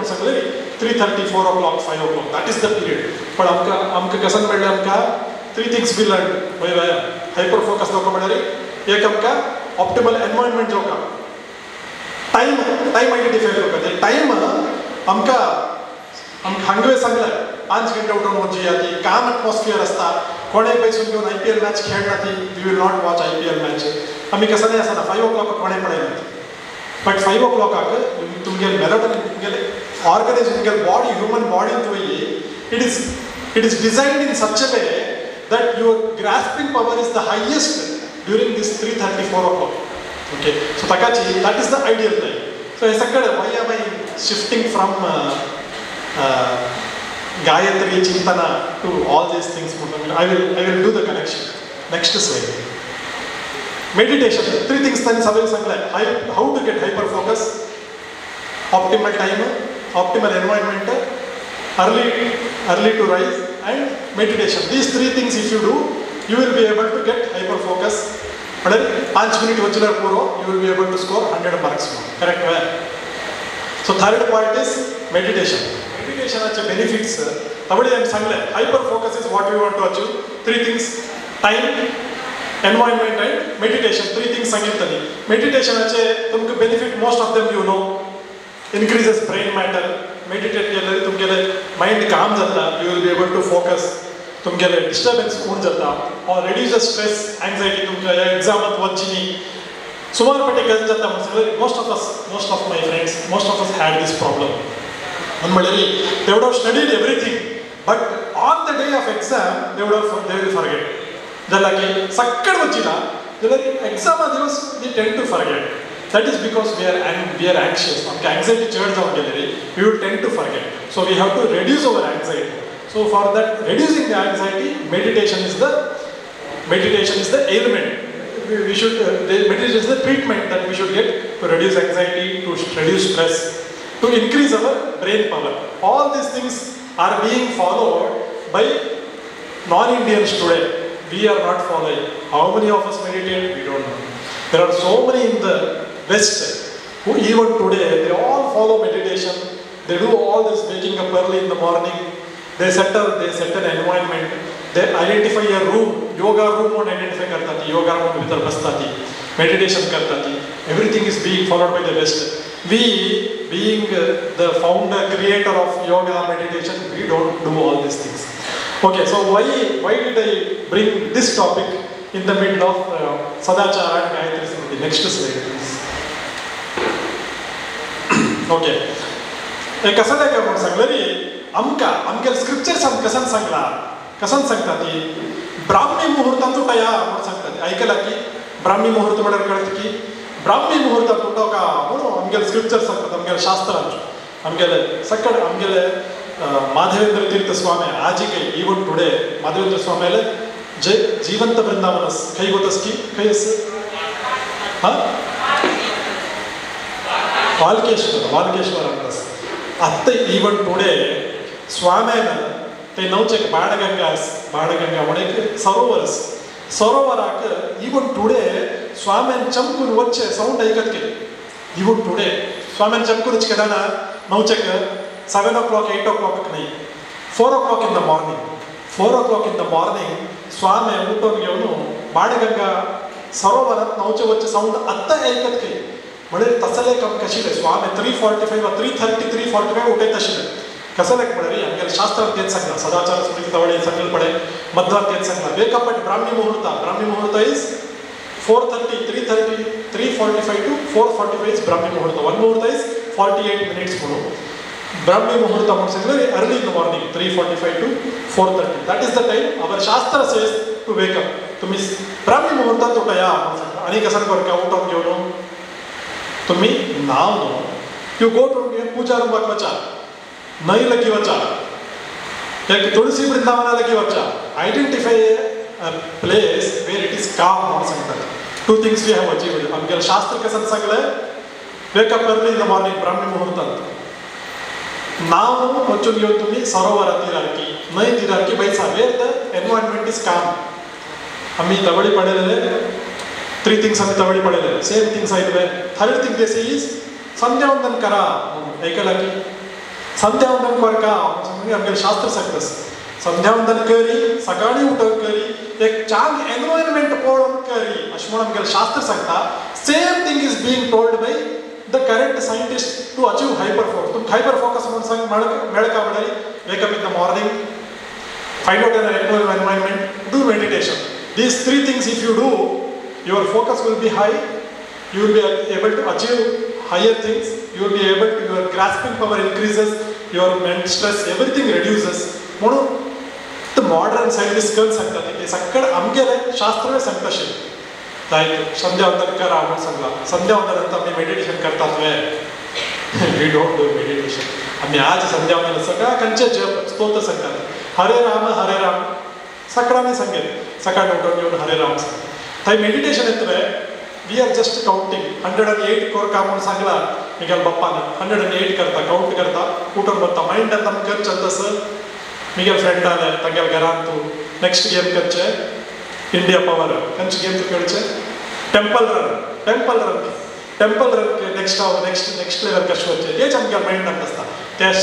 3:30, 4 o'clock, 5 o'clock. That is the period. But three things we learned. Hyper focus optimal environment time identify time hungry sangle 5 ಗಂಟೆ ಊಟ ನೋಡ್ಜಿಯಾತಿ calm atmosphere asta kone by sunge on IPL match khelnati we will not watch IPL match amike sane asana 5 o'clock kone padayati but 5 o'clock ಆಗ tumge melatonin tumge organism tumge body human body it is designed in such a way that your grasping power is the highest during this 3:30, 4 o'clock. Okay, so Takachi, that is the ideal time. So why am I shifting from Gayatri Chintana to all these things? I will do the connection. Next slide. Meditation. 3 things how to get hyper focus, optimal time, optimal environment, early to rise, and meditation. These 3 things if you do, you will be able to get hyper focus. 5 minutes you will be able to score 100 marks. Correct? So third point is meditation. Meditation has benefits. Hyper focus is what we want to achieve. 3 things: time, environment, and meditation. 3 things. Meditation has benefit. Most of them you know. Increases brain matter. Meditate mind calm jata. You will be able to focus. Disturbance or reduces stress, anxiety, exam most of my friends, most of us had this problem. They would have studied everything, but on the day of exam they will forget. Exam we tend to forget. That is because we are anxious. Anxiety we will tend to forget. So we have to reduce our anxiety. So for that, reducing the anxiety, meditation is the ailment. Meditation is the treatment that we should get to reduce anxiety, to reduce stress, to increase our brain power. All these things are being followed by non-Indians today. We are not following. How many of us meditate? We don't know. There are so many in the West who even today, they all follow meditation. They do all this waking up early in the morning. They set an environment. They identify a room. Yoga room on identify kartati. Yoga room bhitar bastati. Meditation kartati. Everything is being followed by the West. We, being the founder, creator of yoga, meditation, we don't do all these things. Okay, so why did I bring this topic in the middle of Sadachara and Gayatri Smriti? Next slide, please. Okay. कसं काय का म्हणून सांगलं आमच्या scriptures कसन सांगता ती ब्राह्मी मुहूर्तांत उठाया म्हणून सांगतात ऐकला की ब्राह्मी मुहूर्त म्हटल्यार कळत की ब्राह्मी मुहूर्तांत उठोवका म्हणून आमच्या स्क्रिप्चर्स सांगतात आमच्या शास्त्रांचे आमगेले सकड आमगेले माधवेंद्र तीर्थ स्वामी आज के इवन टुडे माधवेंद्र स्वामीले जे जीवंत वृंदावन खंय गोतस की खंय हाँ वाल्केश्वर अंतस आत्ता इवन टुडे स्वामीन ते नवचेक बाणगंगा म्हणून सरोवराक इवन टुडे स्वामीन चमकून वच्चे साउंड ऐकत के इवन टुडे स्वामीन चमकून केदाना नवचेक 7 o'clock 8 o'clock नाही 4 o'clock in the morning 4 o'clock in the morning स्वामी उठून घेऊन बाणगंगा सरोवरात नवचे वच्चे साउंड आत्ता ऐकत के म्हणजे तसले कम कशिले स्वामी 3:45 वा 3:30 3:45 उठे तशिले कसले म्हणजे आमच्या शास्त्रात तेच सांगला सदाचार स्मृती तवळे सांगल पडे मध्वात तेच सांगला वेकअप एट ब्राह्मी मुहूर्त इज 4:30 3:30 3:45 to 4:45 is ब्राह्मी मुहूर्त वन मुहूर्त इज 48 minutes म्हणून ब्राह्मी मुहूर्त म्हणून सांगले early in the morning 3:45 to 4:30 that is the time our shastra says to wake up तुम्ही ब्राह्मी मुहूर्तात उठाया आणि कसं करका उठून घेऊन तुम्ही नाव नो यू गो टू पूजा रूमात वचा नहीं लगी वचा एक तुलसी वृंदावन लगी वचा identify a place where it is calm म्हणून सांगतात two things we have achieved आमच्या शास्त्र कसं सांगलंय wake up early in the morning Brahmi मुहूर्तात नाव वचून घेऊन तुम्ही सरोवरा तीरारकी नहीं तीरारकी बैसा where the environment is calm आम्ही तवळी पडलेले 3 things आम्ही तवळी पडलेले सेम थिंग्स आहेत थर्ड थिंग दिस इज संध्यावंदन करा ऐकला की संध्यावंदन करका म्हणजे आमच्या शास्त्र सांगतस संध्यावंदन करी सकाळी उठून करी एक चांग एन्व्हायरमेंट पळोवन करी अशें म्हणून आमच्या शास्त्र सांगता same thing is being told by the current scientist to achieve hyper focus तुम हायपर फोकस म्हणून सांग मेळका म्हणल्यार wake up in the morning find out an active environment do meditation these 3 things if you do your focus will be high you will be able to achieve higher things you will be able to your grasping power increases your mental stress everything reduces म्हणून the modern scientists करून सांगतात की सगळं आमगेले शास्त्र सांगताशे लायक संध्यावंदन करा म्हणून सांगला संध्यावंदनानंतर आम्ही मेडिटेशन करतात वे वी डोंट डू मेडिटेशन आम्ही आज संध्यावंदन सगळा कंचे जप स्तोत्र सांगतात हरे राम सकाळी सांगेल सकाळी उठून घेऊन हरे राम सांग थंय मेडिटेशन येतले वी आर जस्ट काउंटिंग 108 करता म्हणून सांगला मिगेल बाप्पान 108 करता काउंट करता उठून बसता माइंड आता कर चलतस मिगेल फ्रेंड आले तांगेल घरान तू नेक्स्ट गेम करचे इंडिया पावर खंयचे गेम तू खेळचे टेम्पल रन नेक्स्ट लेवल कशें वचचें हेच आमगे माइंडान आसता तेच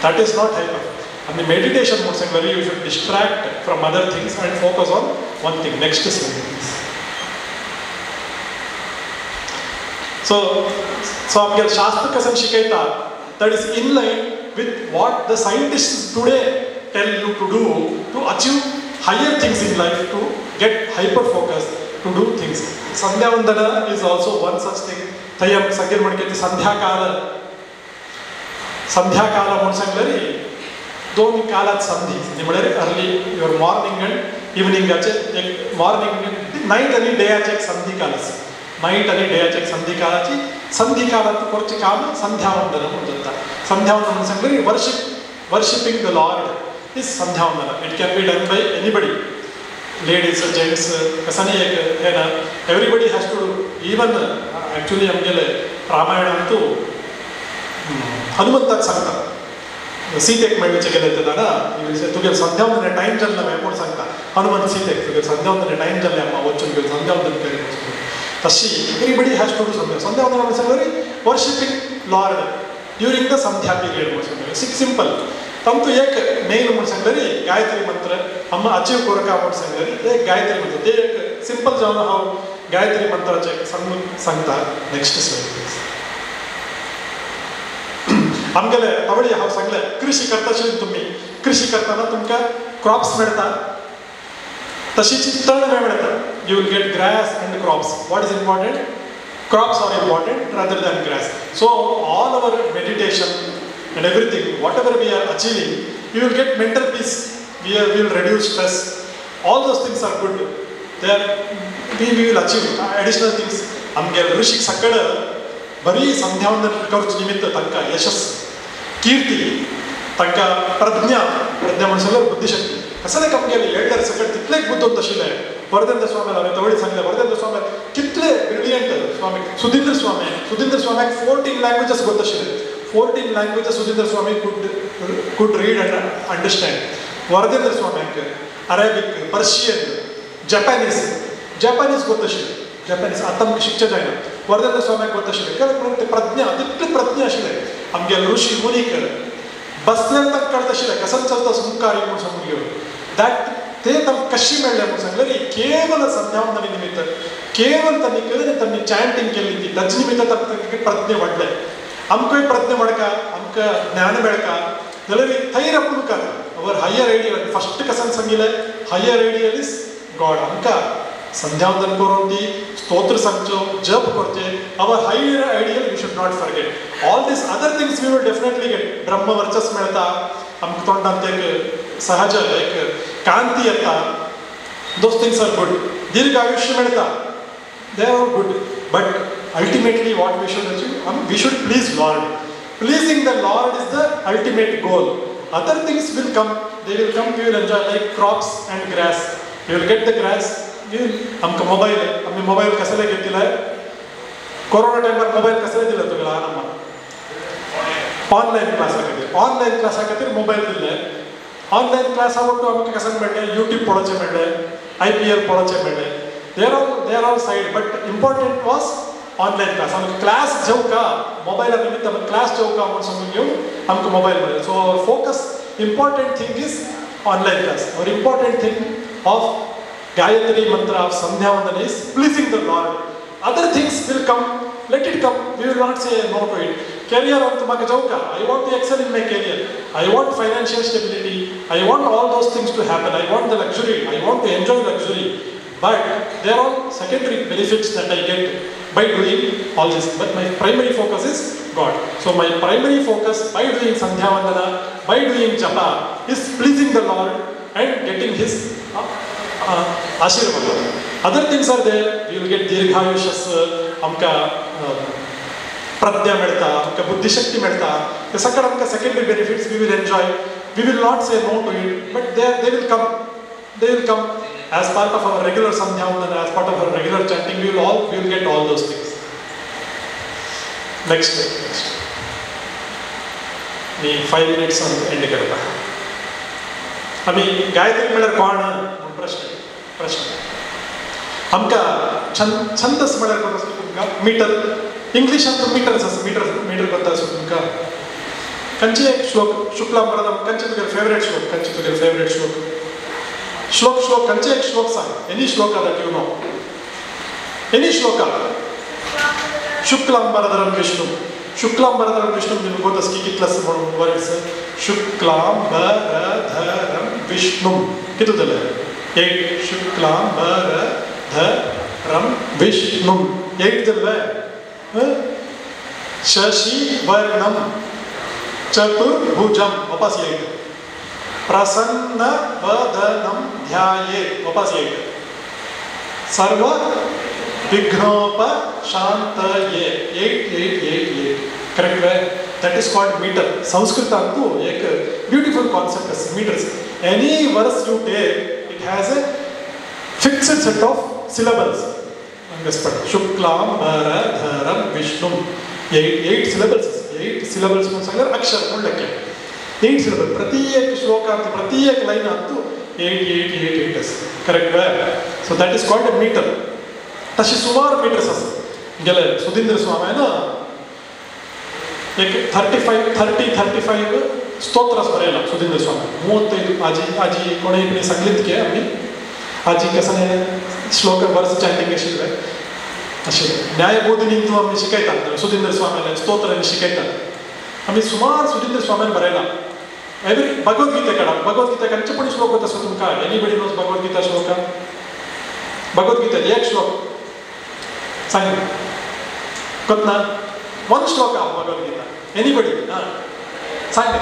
that is not hyper and the meditation more saying you should distract from other things and focus on one thing. Next slide please. So आमगे शास्त्र कसं शिकयतात that is in line with what the scientists today tell you to do to achieve higher things in life to get hyper focused to do things. Sandhyavandana is also one such thing. थंय सगळे म्हणके संध्याकाळ म्हणून सांगल्यार दोन कालात संधी म्हणजे early your morning and इव्हनिंगाचे एक morning night आणि डेयाचे एक संधी काल नाईट आणि डेयाचे एक संधी काळाची संधी काळात कोणचे काम संध्यावंदन म्हणून जातात संध्यावंदन म्हणून सांगले worshipping the Lord is sandhyavandan it can be done by anybody ladies gents कसं नाही एक हे ना everybody has to do even actually आमगेले रामायणांतू हनुमंताक सांगतात सीतेक मेळचे गेले दादा तुगे संध्यावंदन टाइम जाल्ला म्हणून सांगता हनुमंत सीतेक तुगे संध्यावंदन टाइम जाल्ले अम्मा वचून घेवन संध्यावंदन करी तशी एवरीबडी हॅज टू डू संध्यावंदन म्हणून सांगले worshipping Lord during the Sandhya period म्हणून सांगले सिंपल तमतू एक मेन म्हणून सांगले गायत्री मंत्र अम्मा अचीव करका म्हणून सांगले एक गायत्री मंत्र ते एक सिंपल जावन हांव गायत्री मंत्राचे सांगता नेक्स्ट स्लाइड प्लीज आमगेले तवळी हांव सांगलें कृषी करता आशिल्ली तुमी कृषी करतना तुमकां क्रॉप्स मेळटा तशीच तण मेळटा. You will get grass and crops. What is important? Crops are important rather than grass. So all our meditation and everything, whatever we are achieving, we will get mental peace. We will reduce stress. All those things are good. We will achieve additional things. आमगे ऋषिक सकड बरी संध्यावंदन करच निमित्त तांकां यशस कीर्ती तांकां प्रज्ञा म्हणून सगळं बुद्धिशक्ती कसले आमगेले एल्डर सकड तितले बुद्धोक्त आशिल्ले. वरदेंद्र स्वामीला हांवें तवळी सांगलें, वरदेंद्र स्वामी कितले ब्रिलियंट स्वामी. सुधींद्र स्वाम्याक 14 लँग्वेजेस गोत आशिल्ले. 14 languages Sudhindra Swami could read and understand. Varadendra स्वाम्याक अरेबिक, पर्शियन, जॅपनीज गोत आशिल्ले. जॅपनीज आतां आमकां शिकचें जायना. वरदेंद्र स्वाम्याक गोत आशिल्ले कारण म्हणून ते प्रज्ञा तितली प्रज्ञा आशिल्ले. आमगे ऋषी मुनीक बसल्यार तांकां कळटा आशिल्लें कसं चलता मुखार म्हणून सांगून घेवन. दॅट ते तांकां कशी मेळ्ळें म्हणून सांगलें की केवल संध्यावंदनी निमित्त केवल त्यांनी चॅन्टिंग केली ती ताचे निमित्त तांकां प्रज्ञा वाडले. आमकांय प्रज्ञा वाडका, आमकां ज्ञान मेळका जाल्यार थंय आपूण मुखार अवर हायर आयडियल. फस्ट कसान सांगिल्लें हायर आयडियल इज गॉड. आमकां संध्यावंदन करून ती स्तोत्र सांगच्यो, जप करचे. Our higher ideal we should not forget. All these other things we will definitely get. ब्रह्मवर्चस मेळटा आमकां तोंडांत एक सहज एक कांती येता. Those things are good. दीर्घ आयुष्य मेळटा, they are good. But ultimately what we should achieve, we should please Lord. Pleasing the Lord is the ultimate goal. Other things will come, they will come. We will enjoy like crops and grass. We will get the grass. आमकां mobile, आमी mobile कसले घेतिले corona टायमार. Mobile कसले दिले तुका ल्हान आम्हाला? Online क्लासा खातीर. ऑनलायन क्लासा खातीर मोबायल दिल्ले. ऑनलायन क्लास आवडटो आमकां कसाक मेळ्ळें? यूट्यूब पळोवचें मेळ्ळें, IPL पळोवचें मेळ्ळें. They are all side. But important was online class. आमकां क्लास जेवका मोबायला निमित्त आमकां क्लास जेवका म्हणून सांगून घेवन आमकां मोबायल मेळ्ळें. So our focus important thing is online class. Our important thing of Gayatri mantra of Sandhyavandan is pleasing the Lord. Other things will come, let it come. We will not say no to it. Career on tumaka jauka. I want to excel in my career. I want financial stability. I want all those things to happen. I want the luxury. I want to enjoy luxury. But there are secondary benefits that I get by doing all this. But my primary focus is God. So my primary focus by doing Sandhyavandana, by doing japa, is pleasing the Lord and getting His आशीर्वाद. Other things are there. We will get दीर्घायुष्यस. आमकां प्रज्ञा मेळटा, आमकां बुद्धिशक्ती मेळटा. ते सगळे आमकां secondary benefits we will enjoy. We will not say no to it. But they will come. They will come as part of our regular Sandhyavandana, as part of our regular chanting. We will get all those things. Next. Me 5 minutes and करता. आमी गायत्री म्हळ्यार कोण प्रश्न आमकां छंदस म्हळ्यार कोण आसता तुमकां? मीटर. इंग्लिशांत मिटर्स आसा. मीटर कोत्ता आसा तुमकां. खंयचे एक श्लोक शुक्लांबरदम खंयचे तुगे फेवरेट श्लोक? खंयचे तुगे फेवरेट श्लोक खंयचे एक श्लोक सांग. Any shloka that you know. Any shloka. शुक्लांबरधरम विष्णु. शुक्लांबरधरम विष्णु तुमी गोतस की कितलें म्हणून वर्ड्स? शुक्लांबरधरम विष्णु कितले जाले? 8. शुक्लांबरधरम विष्णु 8 जाले. शशि वर्णम चतुर्भुजम वापस 8. प्रसन्न वदनम ध्यायेत् वापस 8. सर्व विघ्नोपशान्तये 8. Correct way? That is called meter. संस्कृतांतू एक beautiful concept is meters. Any verse you take, it has a fixed set of syllables. शुक्लांबरधरम Vishnu 8 syllables. 8 syllables म्हणून सांगल्यार अक्षर म्हणून लेखे. 8 syllables. प्रत्येक श्लोकांत प्रत्येक लाईनांत 8 आसा. Correct way? So that is called a meter. तशी सुमार meters आसा. गेले सुधींद्र स्वामीन एक 35 स्तोत्रास बरयला सुधींद्र स्वामी. 35 आजी कोणेय सांगलीत की आमी आजी कसले श्लोक वर्स चॅन्टिंग आशिल्ले अशें न्यायबोधिनींतू आमी शिकयतात. सुधींद्र स्वामीले स्तोत्र आमी शिकयतात. आमी सुमार सुधींद्र स्वामीन बरयला. एवरी भगवद्गीता कड़ा भगवद्गीता कंचपणी श्लोक होता सो तुमका एनीबडी नोस भगवद्गीता श्लोक भगवद्गीता एक श्लोक सांग कोतना वन श्लोक ऑफ भगवद्गीता एनीबडी सांग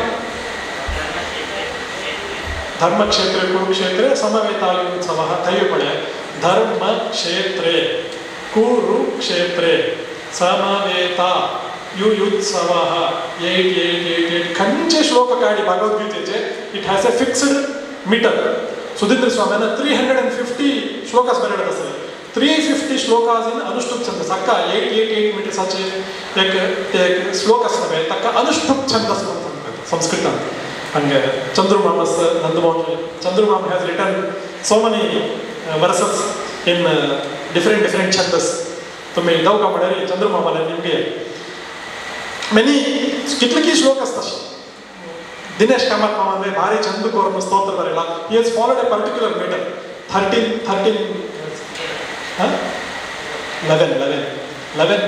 धर्म क्षेत्र कुरुक्षेत्रे समवेतायुत्सवः तैव पडे धर्म क्षेत्रे कुरुक्षेत्रे समवेता युत्सवः 8888 खंचे श्लोक काढी भगवद्गीतेचे it has a fixed metre Sudhindra स्वामीनं 350 श्लोकास बरेडत असले 350 श्लोकास इन अनुष्टुप छंदस अक्का 888 मीटर्साचे एक श्लोक असले तक्का अनुष्टुप छंदस म्हणतात संस्कृतात हंगे चंद्रमामस नंदमोहन चंद्रमाम has written so many verses in different छंदस तुम्ही दौका म्हणरी चंद्रमामाला निमगे मेनी कितलेकी श्लोक असतात दिनेश कामत मामने भारी छंद कोरन स्तोत्र बरेला he has followed a particular metre 13 11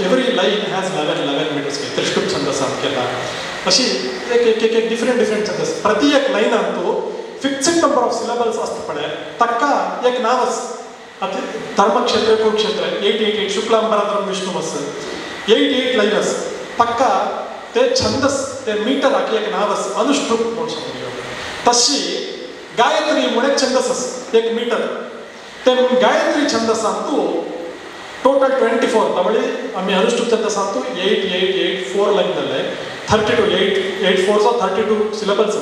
every line has 11 meters के त्रिष्टुप छंदस केला अशी एक डिफरेंट छंदस प्रति एक line Antu fixed number of syllables असत पडे तक्का एक नावस अति धर्मक्षेत्र कुरुक्षेत्र 888 शुक्लांबरधरम विष्णुमस 88 लाइनस तक्का ते छंदस ते मीटर आकी एक नावस अनुष्टुप म्हणून सांगितले तशी गायत्री मुळे छंदस एक मीटर ते गायत्री छंदस अंतू टोटल 24 तवळी आम्ही अनुष्टुप छंदस अंतू 8884 लाइन दल्ले 32 8 4 so 32 syllables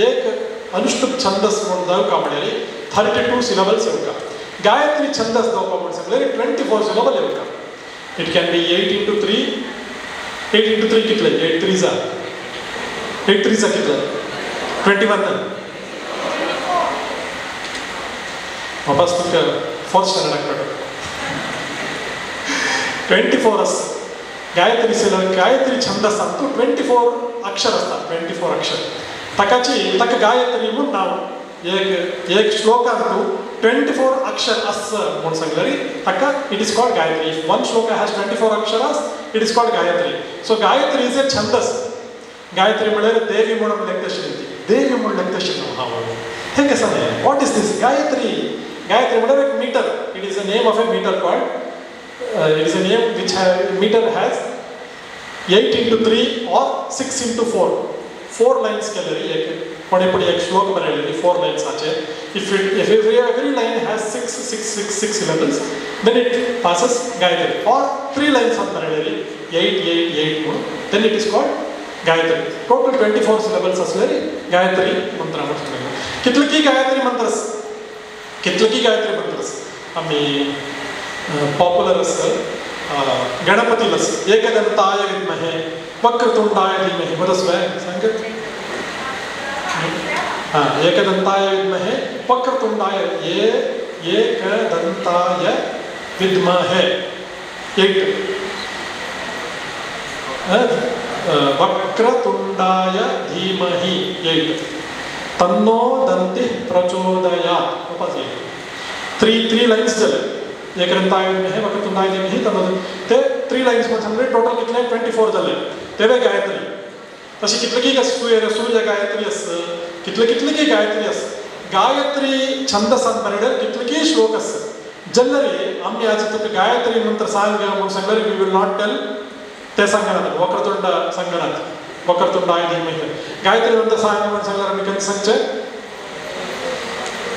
एक अनुष्टुप छंदस म्हणून जाऊ का म्हणले 32 syllables येऊ का गायत्री छंदस जाऊ का म्हणून सांगले 24 syllable येऊ का इट कॅन बी 8 into 3 कितले 8 3 जा कितले 21 ना वापस तुका फोर्थ स्टँडर्ड कडे 24 गायत्री छंदस अंतू 24 अक्षर असतात 24 अक्षर तक गायत्री म्हणून नाव एक श्लोक अंतू 24 अक्षर अस म्हणून सांगले तका it is called Gayatri if one shlok has 24 अक्षरास it is called Gayatri so Gayatri is a छंदस गायत्री म्हणजे देवी म्हणून लेक्तशिंती देवी म्हणून लेक्तशिंती हा हे कसं आहे व्हाट इज दिस गायत्री म्हणजे एक metre it is a name of a metre called it is a name which meter has 8 into 3 or 6 into 4 lines केलेली एक पडे एक श्लोक बरेलेली 4 lines आचे if every line has 6 syllables then it passes gayatri or 3 lines of बरेलेली 8 म्हणून then it is called gayatri total 24 syllables असलेली गायत्री मंत्र म्हणतात कितलकी गायत्री मंत्रस आम्ही पॉपुलर गणपति एकदंताय विद्महे वक्रतुंडाय धीमहि बरस्वे संगत एकदंताय विद्महे वक्रतुंडाय एकदंताय विद्महे वक्रतुंडाय धीमहि तन्नो दंति प्रचोदयात् 3 लाइन्स जले एकदंताय विद्महे वक्रतुंडाय धीमहि तन्नो ते 3 लाइन्स मध्ये टोटल कितले 24 झाले तेवे गायत्री तशी कितली सूर्य गायत्री अस कितली गायत्री अस गायत्री छंदसान बरेडर कितली श्लोक अस जल्लरी आम्ही आज तुका गायत्री मंत्र सांग म्हणून सांगले वी विल नॉट टेल ते सांगनात वक्रतुंडाय धीमहि गायत्री मंत्र सांग म्हणून सांगले आम्ही किती सांगचे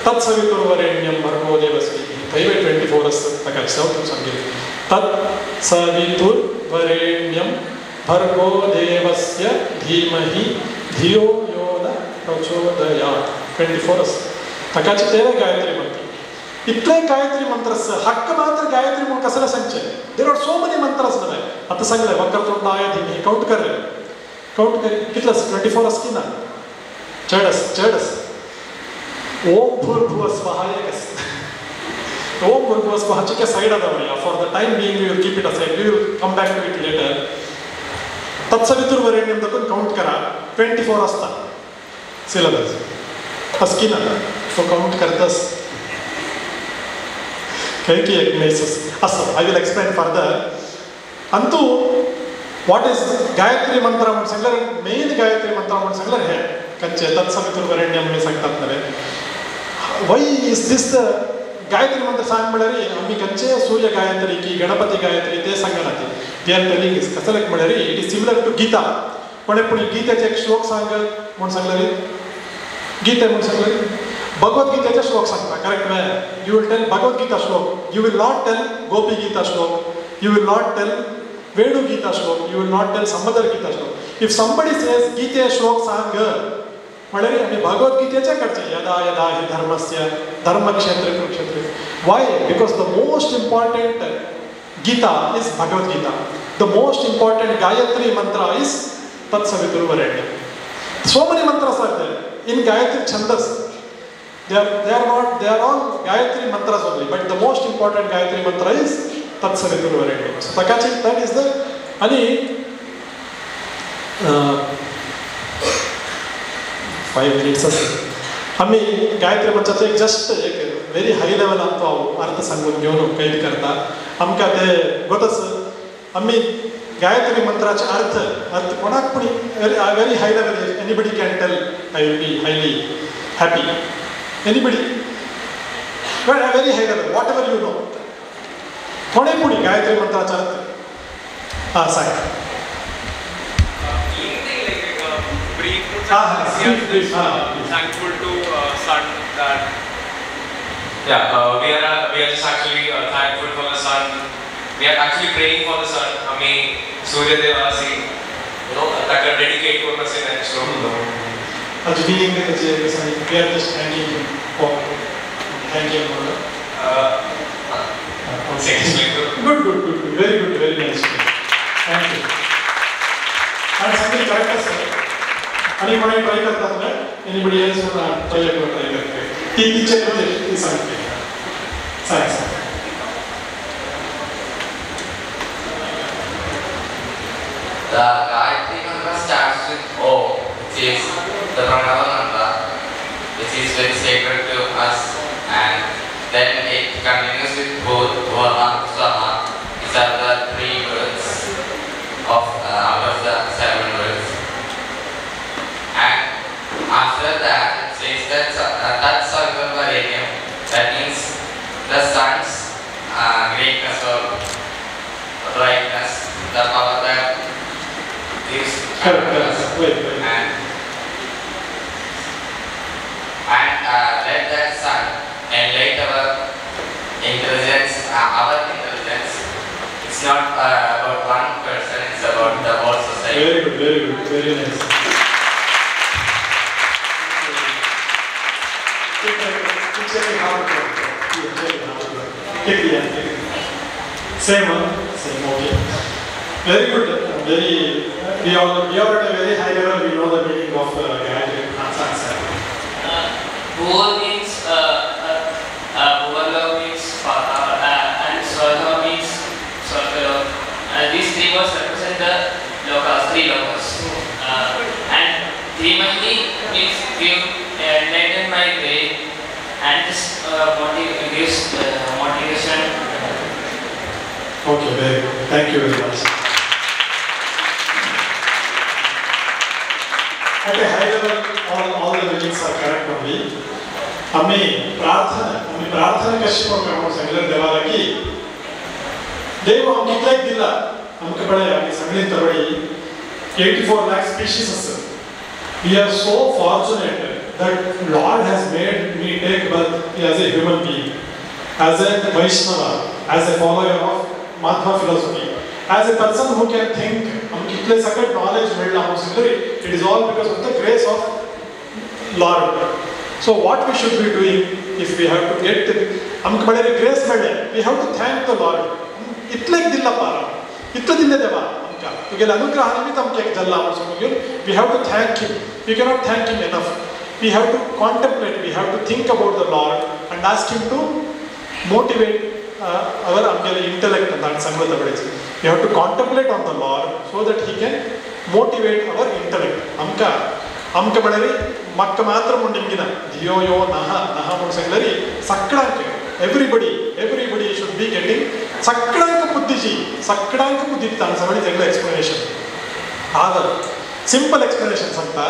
तत्सवितुर्वरेण्यं भर्गो देवस्य तैव 24 अस तका शब्द सांगितले तत्सवितुर्वरेण्यं भर्गो देवस्य धीमहि धियो यो न प्रचोदयात् 24 अस तकाची तेवे गायत्री मंत्र इतले गायत्री मंत्रस हक्क मात्र गायत्री म्हणून कसला संचय there are so many mantras नवे आता सांगले वक्रतुंडाय धीमहि काउंट कर कितलस 24 अस की ना चढस ओम भूर्भुवः स्वः एकस ओम भूर्भुवः स्वः ची साइड अदावरी for the time being we will keep it aside we will come back to it later तत्सवितुर्वरेण्यं तकून काउंट करा 24 असता सिलेबस असकी ना तो काउंट करतस काही एक मेसेस असं आई विल एक्सप्लेन फर्दर अंतु What is Gayatri Mantra म्हणून सांगल्यार मेन Gayatri Mantra म्हणून सांगल्यार हे कंचे तत्सवितुर्वरेण्यं मी सांगतात नवे. Why is this the Gayatri Mantra सांग म्हळ्यार आम्ही कंचे सूर्य गायत्री की गणपती गायत्री ते सांगना ती. They are telling is कसलक म्हळ्यार it is similar to Gita. पण गीतेचे एक श्लोक सांग म्हणून सांगल्यार गीते म्हणून सांगल्यार भगवद गीतेचे श्लोक सांगता correct way. You will tell Bhagavad Gita श्लोक. You will not tell Gopi Gita श्लोक. You will not tell Venu Gita Shlok, you will not tell some other Gita Shlok. If somebody says Gita Shlok Sangha, म्हळ्यार आमी भगवद गीतेचे करचे यदा यदा हि धर्मस्य धर्मक्षेत्रे कुरुक्षेत्रे. Why? Because the most important Gita is Bhagavad Gita. The most important Gayatri mantra is Tat Saviturvarenyam. So many mantras are there in Gayatri Chandas. They are all Gayatri mantras only, but the most important Gayatri mantra is Tat Saviturvarenyam. So that is the ani 5 minutes आम्ही गायत्री मंत्राचे एक just एक very high level तो अर्थ सांगून घेऊन कैद करता आमकां ते गोतच आम्ही गायत्री मंत्राचे अर्थ कोणाक पण very high level anybody can tell I will be highly happy anybody but very high level whatever you know कोणे पुढे गायत्री मंत्राचा अर्थ सांग. Thankful to sun that we are just actually thankful for the sun. We are actually praying for the sun. आम्ही सूर्यदेवासी ताका dedicate करून असे next श्लोक. आज meaning त्याचे कसं we are just thanking him for thanking him. Good. Very nice. Thank you. And something correct sir. आणि कोणी ट्राय करतात ना एनीबडी एल्स ट्राय करते ती टीचर ती सांगते सांग. The Gayatri Mantra starts with O, which is the Pranava Mantra, which is very sacred to us, and then it continues with both Bhava, Swaha. These are the 3 words out of the 7 words. And after that, it says that Tat Saviturvarenyam, that means the sun's greatness or brightness, the power that gives us. And let that sun enlighten our intelligence. It's not about one person, it's about the whole society. Very good, very nice. Same, okay. Very good. We are at a very high level. We know the meaning of Gayatri Mantra. Bhuva means Bhuvala means father, and Swarga means Swargalok. These 3 words represent the lokas, 3 lokas. And Dhimani means give enlighten my way, and this gives motivation. Okay, very good. Thank you very much. At a high level, all the meanings are correct only. आम्ही प्रार्थना कशी करतो सांगल्यार देवाला की देव आमकां कितलेक दिला आमकां कळ्ळें आमी सगळीं तरवडी 84 lakh species आसा. We are so fortunate that Lord has made me take birth as a human being, as a Vaishnava, as a follower of Madhva philosophy, as a person who can think. आमकां कितले सगळे knowledge मेळ्ळा हांव सांगलें it is all because of the grace of Lord. So what we should be doing if we have to get आमकां म्हळ्यार grace मेळ्ळें, we have to thank the Lord. इतलेक दिला पारा, इतले दिले देवा आमकां, तुगेल्या अनुग्रहा निमित्त आमकां एक जाल्ला म्हूण सांगून we have to thank him. We cannot thank him enough. We have to contemplate, we have to think about the Lord and ask him to motivate our intellect and that sangatavadis. We have to contemplate on the Lord so that he can motivate our intellect. आमकां म्हळ्यार म्हाका मात्र म्हूण निमगिना धियो यो नाहा नाहा म्हूण सांगल्यार सगळ्यांक everybody should be getting सगळ्यांक बुद्धीची सगळ्यांक बुद्धी दिता हांगा सगळी तेगलें एक्सप्लेनेशन आदर सिंपल एक्सप्लेनेशन सांगता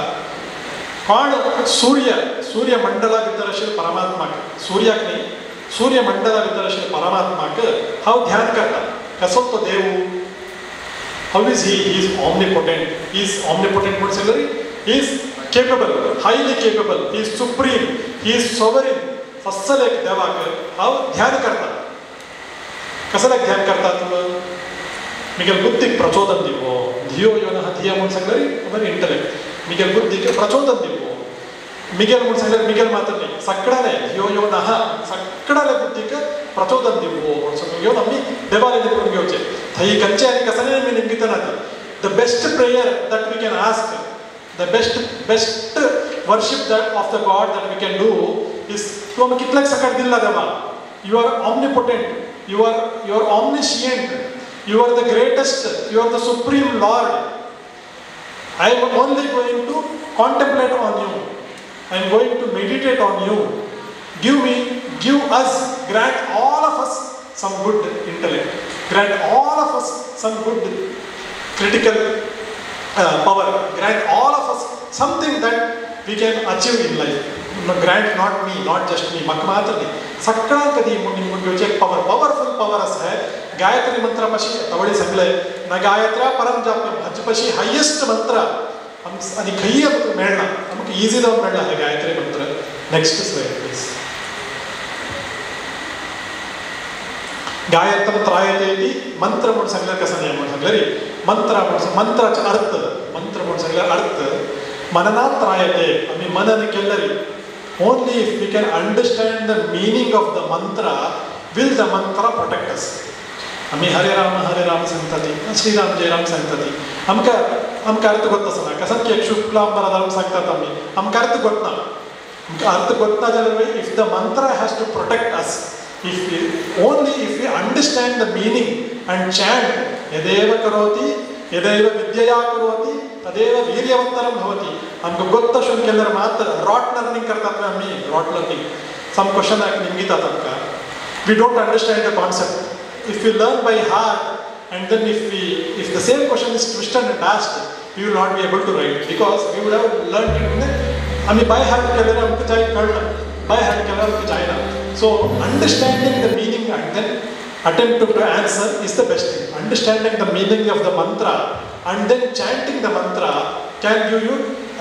कोण सूर्य मंडला भितर आशिल्ल्या परमात्माक सूर्याक न्ही सूर्य मंडला भितर आशिल्ल्या परमात्माक हांव ध्यान करता कसो तो देव हाउ इज ही इज ऑमनिपोटेंट म्हण सगळी he is capable highly capable he is supreme he is sovereign फसल एक देवाक हांव ध्यान करता कसले ध्यान करता तुमी मिगेल बुद्धीक प्रचोदन दिवो धियो यो नहा धिया म्हण सगळी बरी इंटलेक्ट मिगेल बुद्धीक प्रचोदन दिवो मिगेल म्हण सगळे मिगेल मात्र न्ही सगळ्याले धियो यो नहा सगळ्याले बुद्धीक प्रचोदन दिवो म्हण सगळें घेवन आमी देवाले करून घेवचे थंय खंयचे आनी कसले आमी निमगितना ती the best prayer that we can ask the best worship that of the god that we can do is तूं आमी कितल्याक सकाळ दिला देवा you are omnipotent you are omniscient, you are the greatest, you are the supreme Lord. I am only going to contemplate on you, I am going to meditate on you. Give us, grant all of us some good intellect, grant all of us some good critical power, grant all of us something that we can achieve in life. Grant not me, not just me, मक मात्र नहीं सगळा कधी मुंगे एक powerful power असं है गायत्री मंत्र पशी तवडी सांगले न गायत्र्या परम जाप्यम हाचे पशी हायेस्ट मंत्र आणि खंय मेळना आमकां इजी जावन मेळना हे गायत्री मंत्र नेक्स्ट स्लाइड प्लीज गायत्रम त्रायते इति मंत्र म्हणून सांगल्यार कसं नाही म्हणून सांगले रे मंत्राचे अर्थ मंत्र म्हणून सांगल्यार अर्थ मननात त्रायते आम्ही मनन केलं रे only if we can understand the meaning of the mantra will the mantra protect us आम्ही हरे राम सांगता ती श्रीराम जय राम सांगता ती आमकां अर्थ गोत्ता कसं की एक शुक्लांबरधरम सांगतात आम्ही आमकां अर्थ गोत्ना जाल्यार if the mantra has to protect us only if we understand the meaning and chant यदेव करोति यदेव विद्यया करोति तदेव वीर्यवत्तरं भवति आमकां गोत्त अशें केल्यार मात्र रॉट लर्निंग करतात आमी रॉट लर्निंग सम क्वेश्चन निमगितात आमकां we don't understand the concept if we learn by heart and then if the same question is twisted and asked we will not be able to write because we would have learn it आमी by heart केल्यार आमकां जाय कळना by heart केल्यार आमकां जायना so understanding the meaning and then attempt to answer is the best thing. Understanding the meaning of the mantra and then chanting the mantra can give you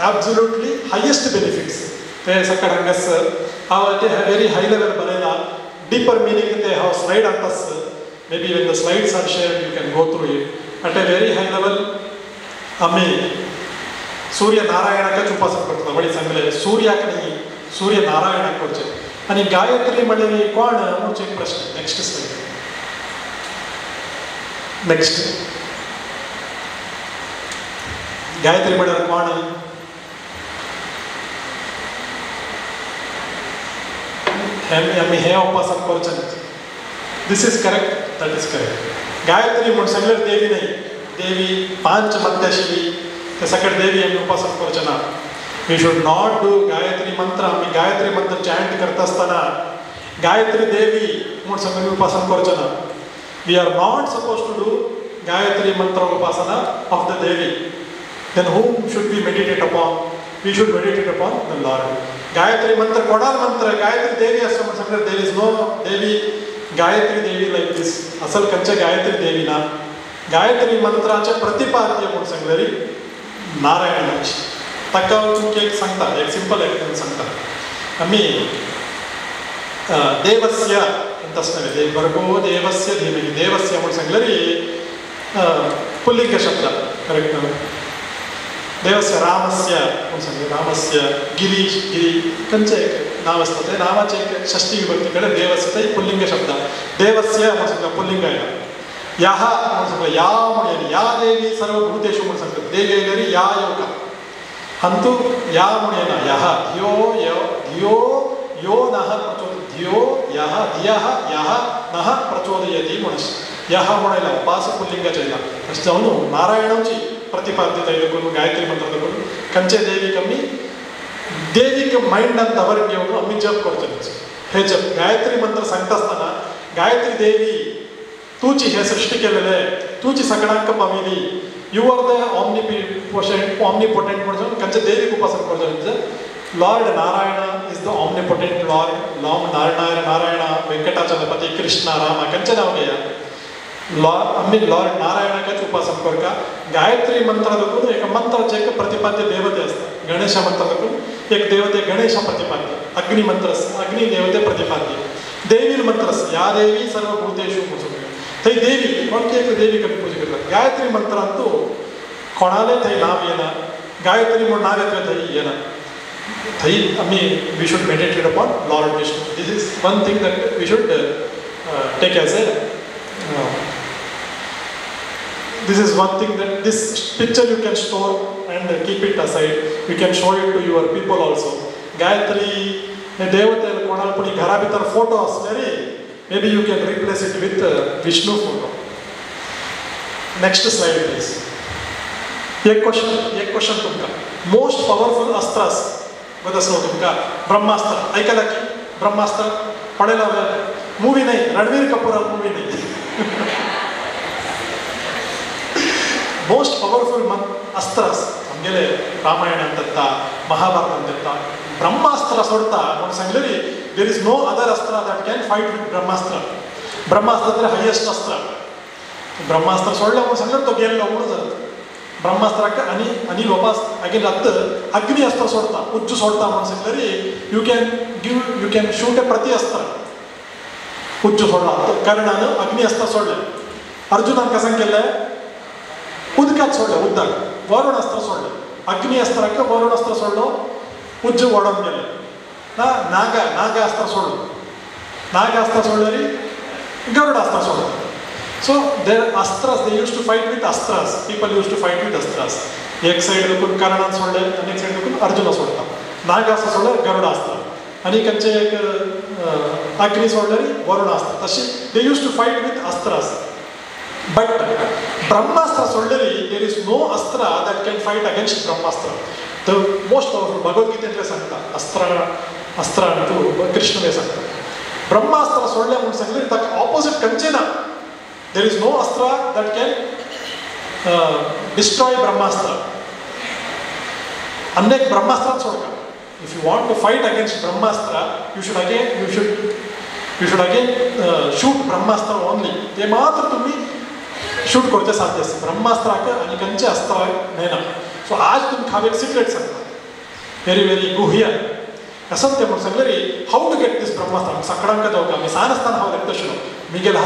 absolutely highest benefits. They Sakadangas have a very high level barela, deeper meaning they have slide on us. Maybe when the slides are shared you can go through it. At a very high level, Ami Surya Narayana ka upasana kartata. Badi sangle Surya kani Surya Narayana korche. Ani Gayatri madani koण मुझे एक प्रश्न. Next slide. Next Gayatri म्हळ्यार कोण आमी हे उपासक करचें this is correct that is correct Gayatri म्हूण सगळ्यार देवी न्ही देवी पांच मध्य आशिल्ली ते सगळे देवी आमी उपासक करचे ना we should not do Gayatri mantra आमी गायत्री मंत्र चॅन्ट करता आसतना गायत्री देवी म्हूण सगळे उपासन करचे ना We are not supposed to do Gayatri Mantra Upasana of the Devi. Then whom should we meditate upon? We should meditate upon the Lord. Gayatri Mantra, Kodal Mantra, Gayatri Devi as someone said, there is no Devi, Gayatri Devi like this. Asal kancha Gayatri Devi na. Gayatri Mantra cha Pratipadya म्हणून सांगलेली नारायणाची. ताका एक सांगता, एक simple example सांगता. आम्ही देवस्य तस्मै भर्गो देवस्य धीमहि देवस्य म्हणून सांगलेली पुल्लिंग शब्द करेक्ट देवस्य रामस्य म्हणून सांगले रामस्य गिरी खंयचे नाव आसता ते नावाचे एक षष्ठी विभक्ती कडेन देवस्य ते पुल्लिंग शब्द देवस्य म्हणून सांगता पुल्लिंग आयला याह म्हणून सांगले या म्हणून या देवी सर्वभूतेषु म्हणून सांगतात देवी आयलेली या योगा हंतु या म्हणून येना याह धियो यो नः धियो यः धियः यः नः प्रचोदयति म्हणून यः म्हणून उपास पुल्लिंगाचे आयला अशें जावन नारायणाची प्रतिपाद्यता करून गायत्री मंत्र करून खंयचे देवीक आमी देवीक मायंडान दवर घेवन आमी जप करचें हे जप गायत्री मंत्र सांगता आसतना गायत्री देवी तूची हे सृष्टी केलेले तूची सगळ्यांक पाविली यू आर द ऑमनिपोटेंट म्हणून कंचे देवीक उपासना करता Lord Narayan is the omnipotent Lord Narayan Venkatachalapati Krishna Ram कंचे नाव घेया आम्ही लॉर्ड नारायणाकाच उपासना करता गायत्री मंत्रादकून एक मंत्राचे एक प्रतिपाद्य देवते असतात गणेश मंत्रादकून एक देवते गणेश प्रतिपाद्य अग्नि मंत्र अग्नि देवते प्रतिपाद्य देवी मंत्र या देवी सर्वभूतेषु म्हणून थंय देवी कोणती एक देवी कमी पूजा करतात गायत्री मंत्रांतू कोणाले थंय नाव येना गायत्री म्हणून नाव येतले थंय येना थंय आम्ही we should meditate upon lord Vishnu this is one thing that we should take as a this is one thing that this picture you can store and keep it aside. You can show it to your people also. Gayatri devate konal puni ghara bhitar photo asleri maybe you can replace it with Vishnu photo. Next slide please. एक question तुमका most powerful अस्त्रास बदसलो तुमका ब्रह्मास्त्र ऐकला की ब्रह्मास्त्र पडेला movie नाही Ranveer Kapoor movie नाही most powerful अस्त्रास आमगेले रामायण अंतता महाभारत अंतता ब्रह्मास्त्र सोडता म्हणून सांगलेली देर इज नो अदर अस्त्र दॅट कॅन फाईट विथ ब्रह्मास्त्र ब्रह्मास्त्र तर हायेस्ट अस्त्र ब्रह्मास्त्र सोडलं म्हणून सांगलं तो गेल्लो म्हणून जाता ब्रह्मास्त्राक आणि वापस अगेन रत्त अग्नि अस्त्र सोडता उज्जू सोडता म्हणून सांगलेली यू कॅन शूट ए प्रति अस्त्र उज्जू सोडला कर्णानं अग्नि अस्त्र सोडलं अर्जुनान कसं केलं उदकात सोडलं उदक वरुण अस्त्र सोडलं अग्नि अस्त्राक वरुण अस्त्र सोडलो उज्जू ओडून गेले नाग अस्त्र सोडलं नाग अस्त्र सोडलेली गरुड अस्त्र सोडलं सो देर अस्त्रास they use to fight with अस्त्रास people use to fight with अस्त्रास एक साईड दुखून कर्णान सोडले आणि एक साईड दुखून अर्जुन सोडता नाग अस्त्र सोडलं गरुड अस्त्र आणि कंचे एक अग्नि सोडलेली वरुण अस्त्र तशी they use to fight with अस्त्रास But Brahmastra soldari, there is no astra that can fight against Brahmastra. The most powerful Bhagavad Gita सांगता अस्त्र अंतू कृष्णने सांगता ब्रह्मास्त्र सोडल्या म्हणून सांगले तर ऑपोजिट कंचे ना there is no astra that can destroy Brahmastra. अनेक ब्रह्मास्त्र सोडका if you want to fight against Brahmastra you should again shoot Brahmastra only ते मात्र तुम्ही शूट करते साध्य असते ब्रह्मास्त्राक आणि कंचे अस्त्र नाही ना सो आज तुम्ही खावे सिक्रेट सांगता वेरी गुह्य असं ते म्हणून सांगले रे हाऊ टू गेट दिस ब्रह्मास्त्र सकाळांक जावका मी सानस्ताना हांव लेखता आशिल्लो म्हगेल्या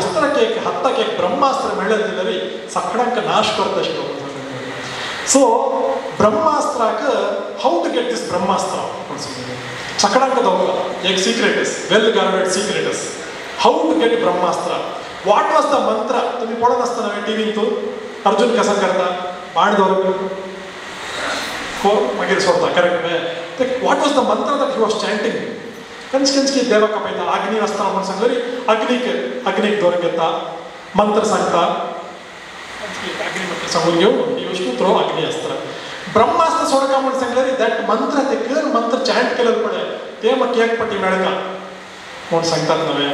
हत्ताक एक ब्रह्मास्त्र मेळ्ळें जाल्यार सकाळांक नाश करता आशिल्लो सो ब्रह्मास्त्राक how to get this Brahmastra म्हणून सांगले सकाळांक जावका एक secret as well guarded secret as how to get Brahmastra What was the mantra? तुम्ही पढ़न असताना टीव्ही तो अर्जुन कसा करता बाण धरून को मागीर सोडता करेक्ट ते what was the mantra that he was chanting? कंचकी देवा कपयता अग्नी अस्त्र म्हणून सांगलेली अग्नीक धरून घेता मंत्र सांगता अग्नी मंत्र सांगून घेऊन he used to throw अग्नी अस्त्र ब्रह्मास्त्र सोडका म्हणून सांगलेली that मंत्र ते कर मंत्र चॅन्ट केलेलं पडे ते मग एक पट्टी मेळका म्हणून सांगतात नवे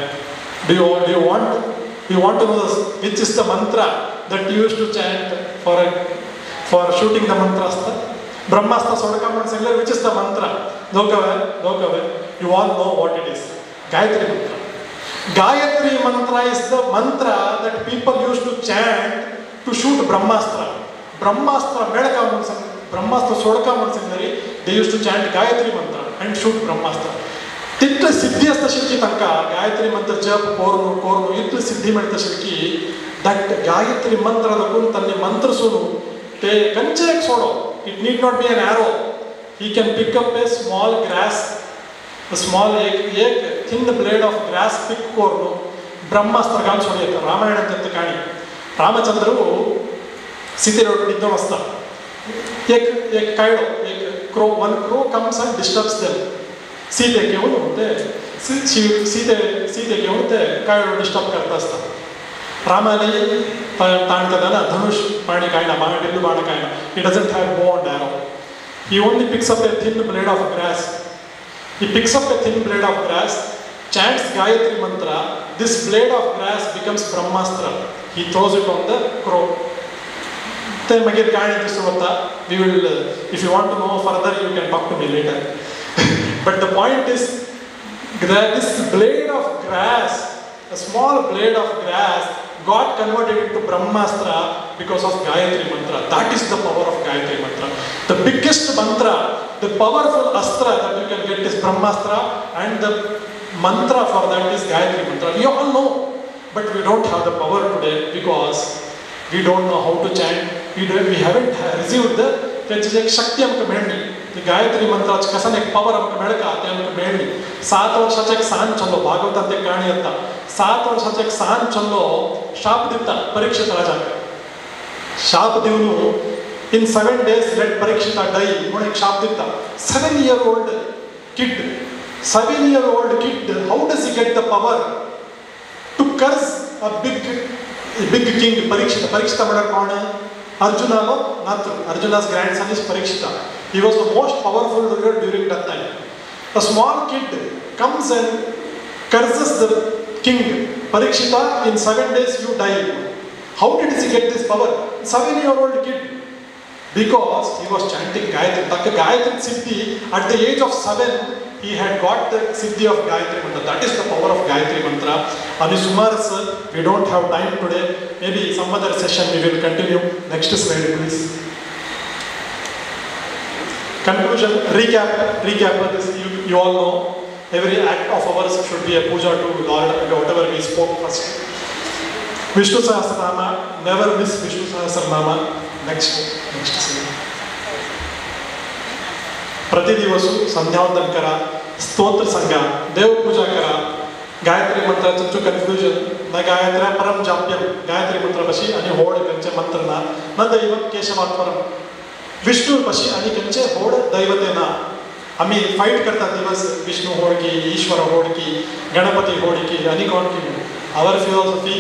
Do you want to know which is the mantra that you used to chant for shooting the mantra? Brahmastra sodaka म्हणून सांगले which is the mantra? दोघावे you all know what it is. Gayatri mantra. Gayatri mantra is the mantra that people used to chant to shoot Brahmastra. Brahmastra medaka म्हणून सांगले Brahmastra sodaka म्हणून सांगले they used to chant Gayatri mantra and shoot Brahmastra. तितले सिद्धी असता शिल्की तांकां गायत्री मंत्र जप कोरून इतली सिद्धी मेळटा शिल्की दॅट गायत्री मंत्र लागून तांणी मंत्र सोडून ते कंचे एक सोडो it need not be an arrow he can pick up a small grass एक thin blade of grass pick कोरून ब्रह्मास्त्र घालून सोडयता रामायणांत काणी रामचंद्र सीतेरोड निद्दून आसता एक कायडो एक one crow comes and disturbs them सीते घेऊन घेऊन ते कायडो डिस्टर्ब करता असता रामाने ताणतना धनुष पाणी काय ना ढिल्लू बाण काय ना he doesn't have bow and arrow he only picks up a thin blade of grass he picks up a thin blade of grass chants Gayatri mantra, this blade of grass becomes Brahmastra. He throws it on the crow. Then Magir Kani Tisuvata, we will, if you want to know further, you can talk to me later. But the point is that this blade of grass, a small blade of grass, got converted into Brahmastra because of Gayatri mantra. That is the power of Gayatri mantra. The biggest mantra, the powerful astra that you can get is Brahmastra, and the mantra for that is Gayatri mantra. We all know, but we don't have the power today because we don't know how to chant. We haven't received the Shakti amka melni. The Gayatri mantra kasan ek power amka melka ate amka melni. 7 ವರ್ಷಕ್ಕೆ ek san challo Bhagavata ante kaani anta. 7 ವರ್ಷಕ್ಕೆ ek san challo ಶಾಪ ದಿತ್ತ ಪರೀಕ್ಷಿತ ರಾಜಕ್ಕೆ. ಶಾಪ ದಿವನು in 7 days let Parikshita die. One ಶಾಪ ದಿತ್ತ. 7-year-old kid. 7-year-old kid, how does he get the power to curse a big king, Parikshita? Parikshita madar kauna? Arjuna no? Not Arjuna's grandson is Parikshita. He was the most powerful ruler during that time. A small kid comes and curses the king. Parikshita, in 7 days you die. How did he get this power? 7-year-old kid. Because he was chanting Gayatri. The Gayatri Siddhi, at the age of 7, he had got the Siddhi of Gayatri Mantra. That is the power of Gayatri Mantra. Anusumar sir, we don't have time today. Maybe some other session we will continue. Next slide please. Conclusion, recap this, you all know. Every act of ours should be a puja to Lord, whatever we spoke first. Vishnu Sahasranama, never miss Vishnu Sahasranama. Next slide. ಪ್ರತಿ ದಿವಸ ಸಂಧ್ಯಾವಂದನ ಕರ, ಸ್ತೋತ್ರ ಸಂಘ, ದೇವ ಪೂಜಾ ಕರ, Gayatri मंत्राचं confusion न गायत्र्या परम जाप्यम गायत्री मंत्रापाशी आणि होड कंचे मंत्रना न दैवत केशवात्परम विष्णू पाशी आणि कंचे होड दैवतेना आम्ही फाईट करता दिवस विष्णू होडकी ईश्वर होडकी गणपती होडकी आणि कोण की our philosophy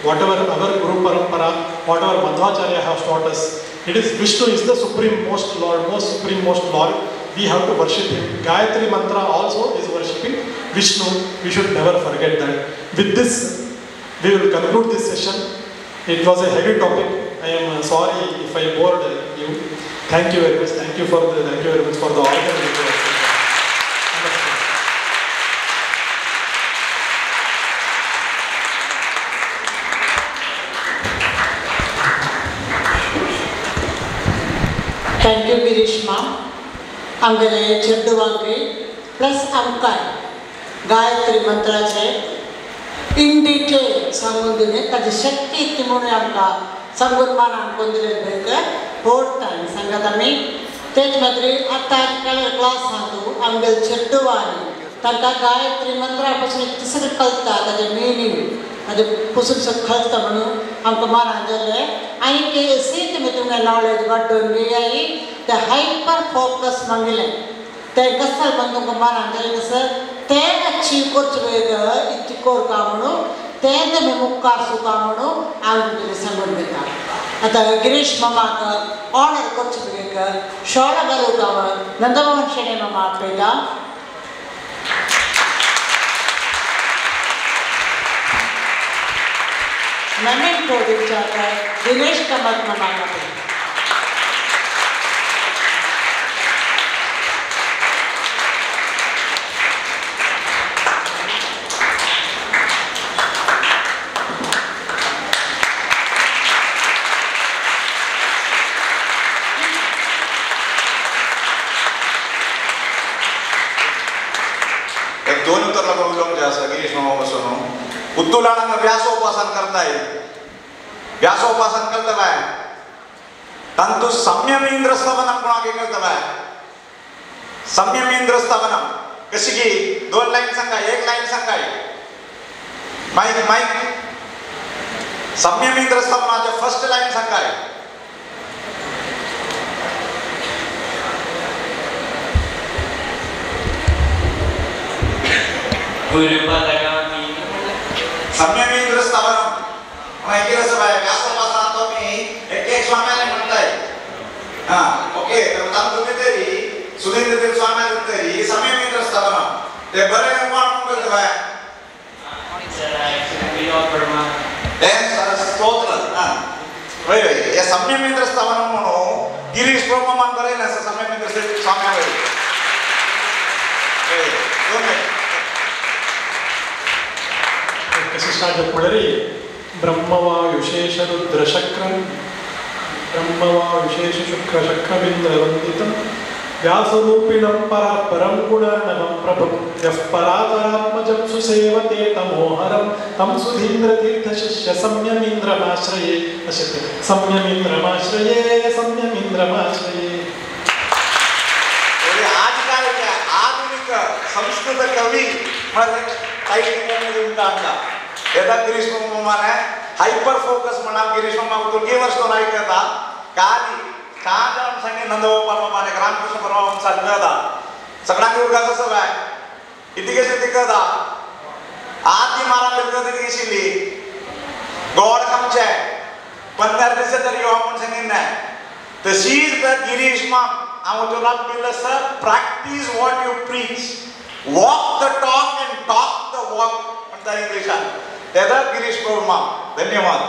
whatever our guru parampara whatever madhvacharya has taught us it is Vishnu is the supreme most lord we have to worship him. Gayatri mantra also is worshipping Vishnu. We should never forget that. With this, we will conclude this session. It was a heavy topic. I am sorry if I bored you. Thank you very much. Thank you very much for the organization. Thank you, Girishma. आमगेले चेड्डुवांकी plus आमकां Gayatri मंत्राचे in detail सांगून दिले ताची शक्ती ती म्हणून आमकां सांगून मानान कोण दिले भेटले होड टायम सांगात आमी तेच मात्री आतां क्लास हातू आमगेले चेड्डुवांनी तांकां गायत्री मंत्रा पासून तिसरें कळटा ताजें मिनींग ताजें पसून कळटा म्हणून आमकां मानान जालें आनी ते सीट मी तुमगे नॉलेज वाडोवन घेयाई ते हायपर फोकस मांगले ते कसं पण तुमकां मानान जालें कसं ते अचीव करचें इतकी कोरता म्हणून ते तुमी मुखार सुका म्हणून हांव तुमकां सांगून दिता आतां गिरीश मामाक ऑर्डर करचें एक शॉर्ट घालूंक हांव नंदमोहन शेणे मामा आपयता मेमेंटो दिवच्याक दिनेश कामत मामाक आपयता उत्तुलांना व्यासोपासन करताय व्यासोपासन करतवाय तंतु संयमेंद्र स्तवनम कोणागे करतवाय संयमेंद्र स्तवनम कशी की 2 लाईन सांगा 1 लाईन सांगाय माईक संयमेंद्र स्तवनाचे फर्स्ट लाईन सांगाय संयमेंद्र स्तवनम माहिती सबाय व्यासोपासन तो मी एक स्वामीने म्हणताय हां ओके तर तुम्ही तरी सुधींद्र स्वामी तरी संयमेंद्र स्तवनम ते बरे कोण करतवाय वय या सम्यमेंद्र स्थापना म्हणून गिरीश प्रभू मान करे ना सम्यमेंद्र स्वामी वय कशिष्टांत पुढरी ब्रह्मवा विशेष रुद्रशक्रम ब्रह्मवा विशेष शुक्र शक्रमिंद्र वंदितम व्यासरूपिणं परं गुणार्णवं प्रभुं यः परात्परात्मजं सुसेवते तमोहरं तं सुधीन्द्रतीर्थशिष्य संयमीन्द्रमाश्रये अशते संयमीन्द्रमाश्रये आजकाल आधुनिक संस्कृत कवी यदा गिरीश माने हाइपर फोकस म्हणा गिरीश मामा तुलगी वर्ष तो नाही करता काली काजन संगे नंदगोपाल माने रामकृष्ण परमहंस सांगता सगळ्यांनी उरगाचं सवय इतिके कदा आदि मारा बिलगत दिशिली गॉड कमचे 15 दिवस तरी यो आपण सांगिन ना तशीच द गिरीश माम आम्ही तुला pillars practice what you preach walk the talk and talk the walk म्हणता इंग्लिशात तेदा गिरीश प्रभू माम धन्यवाद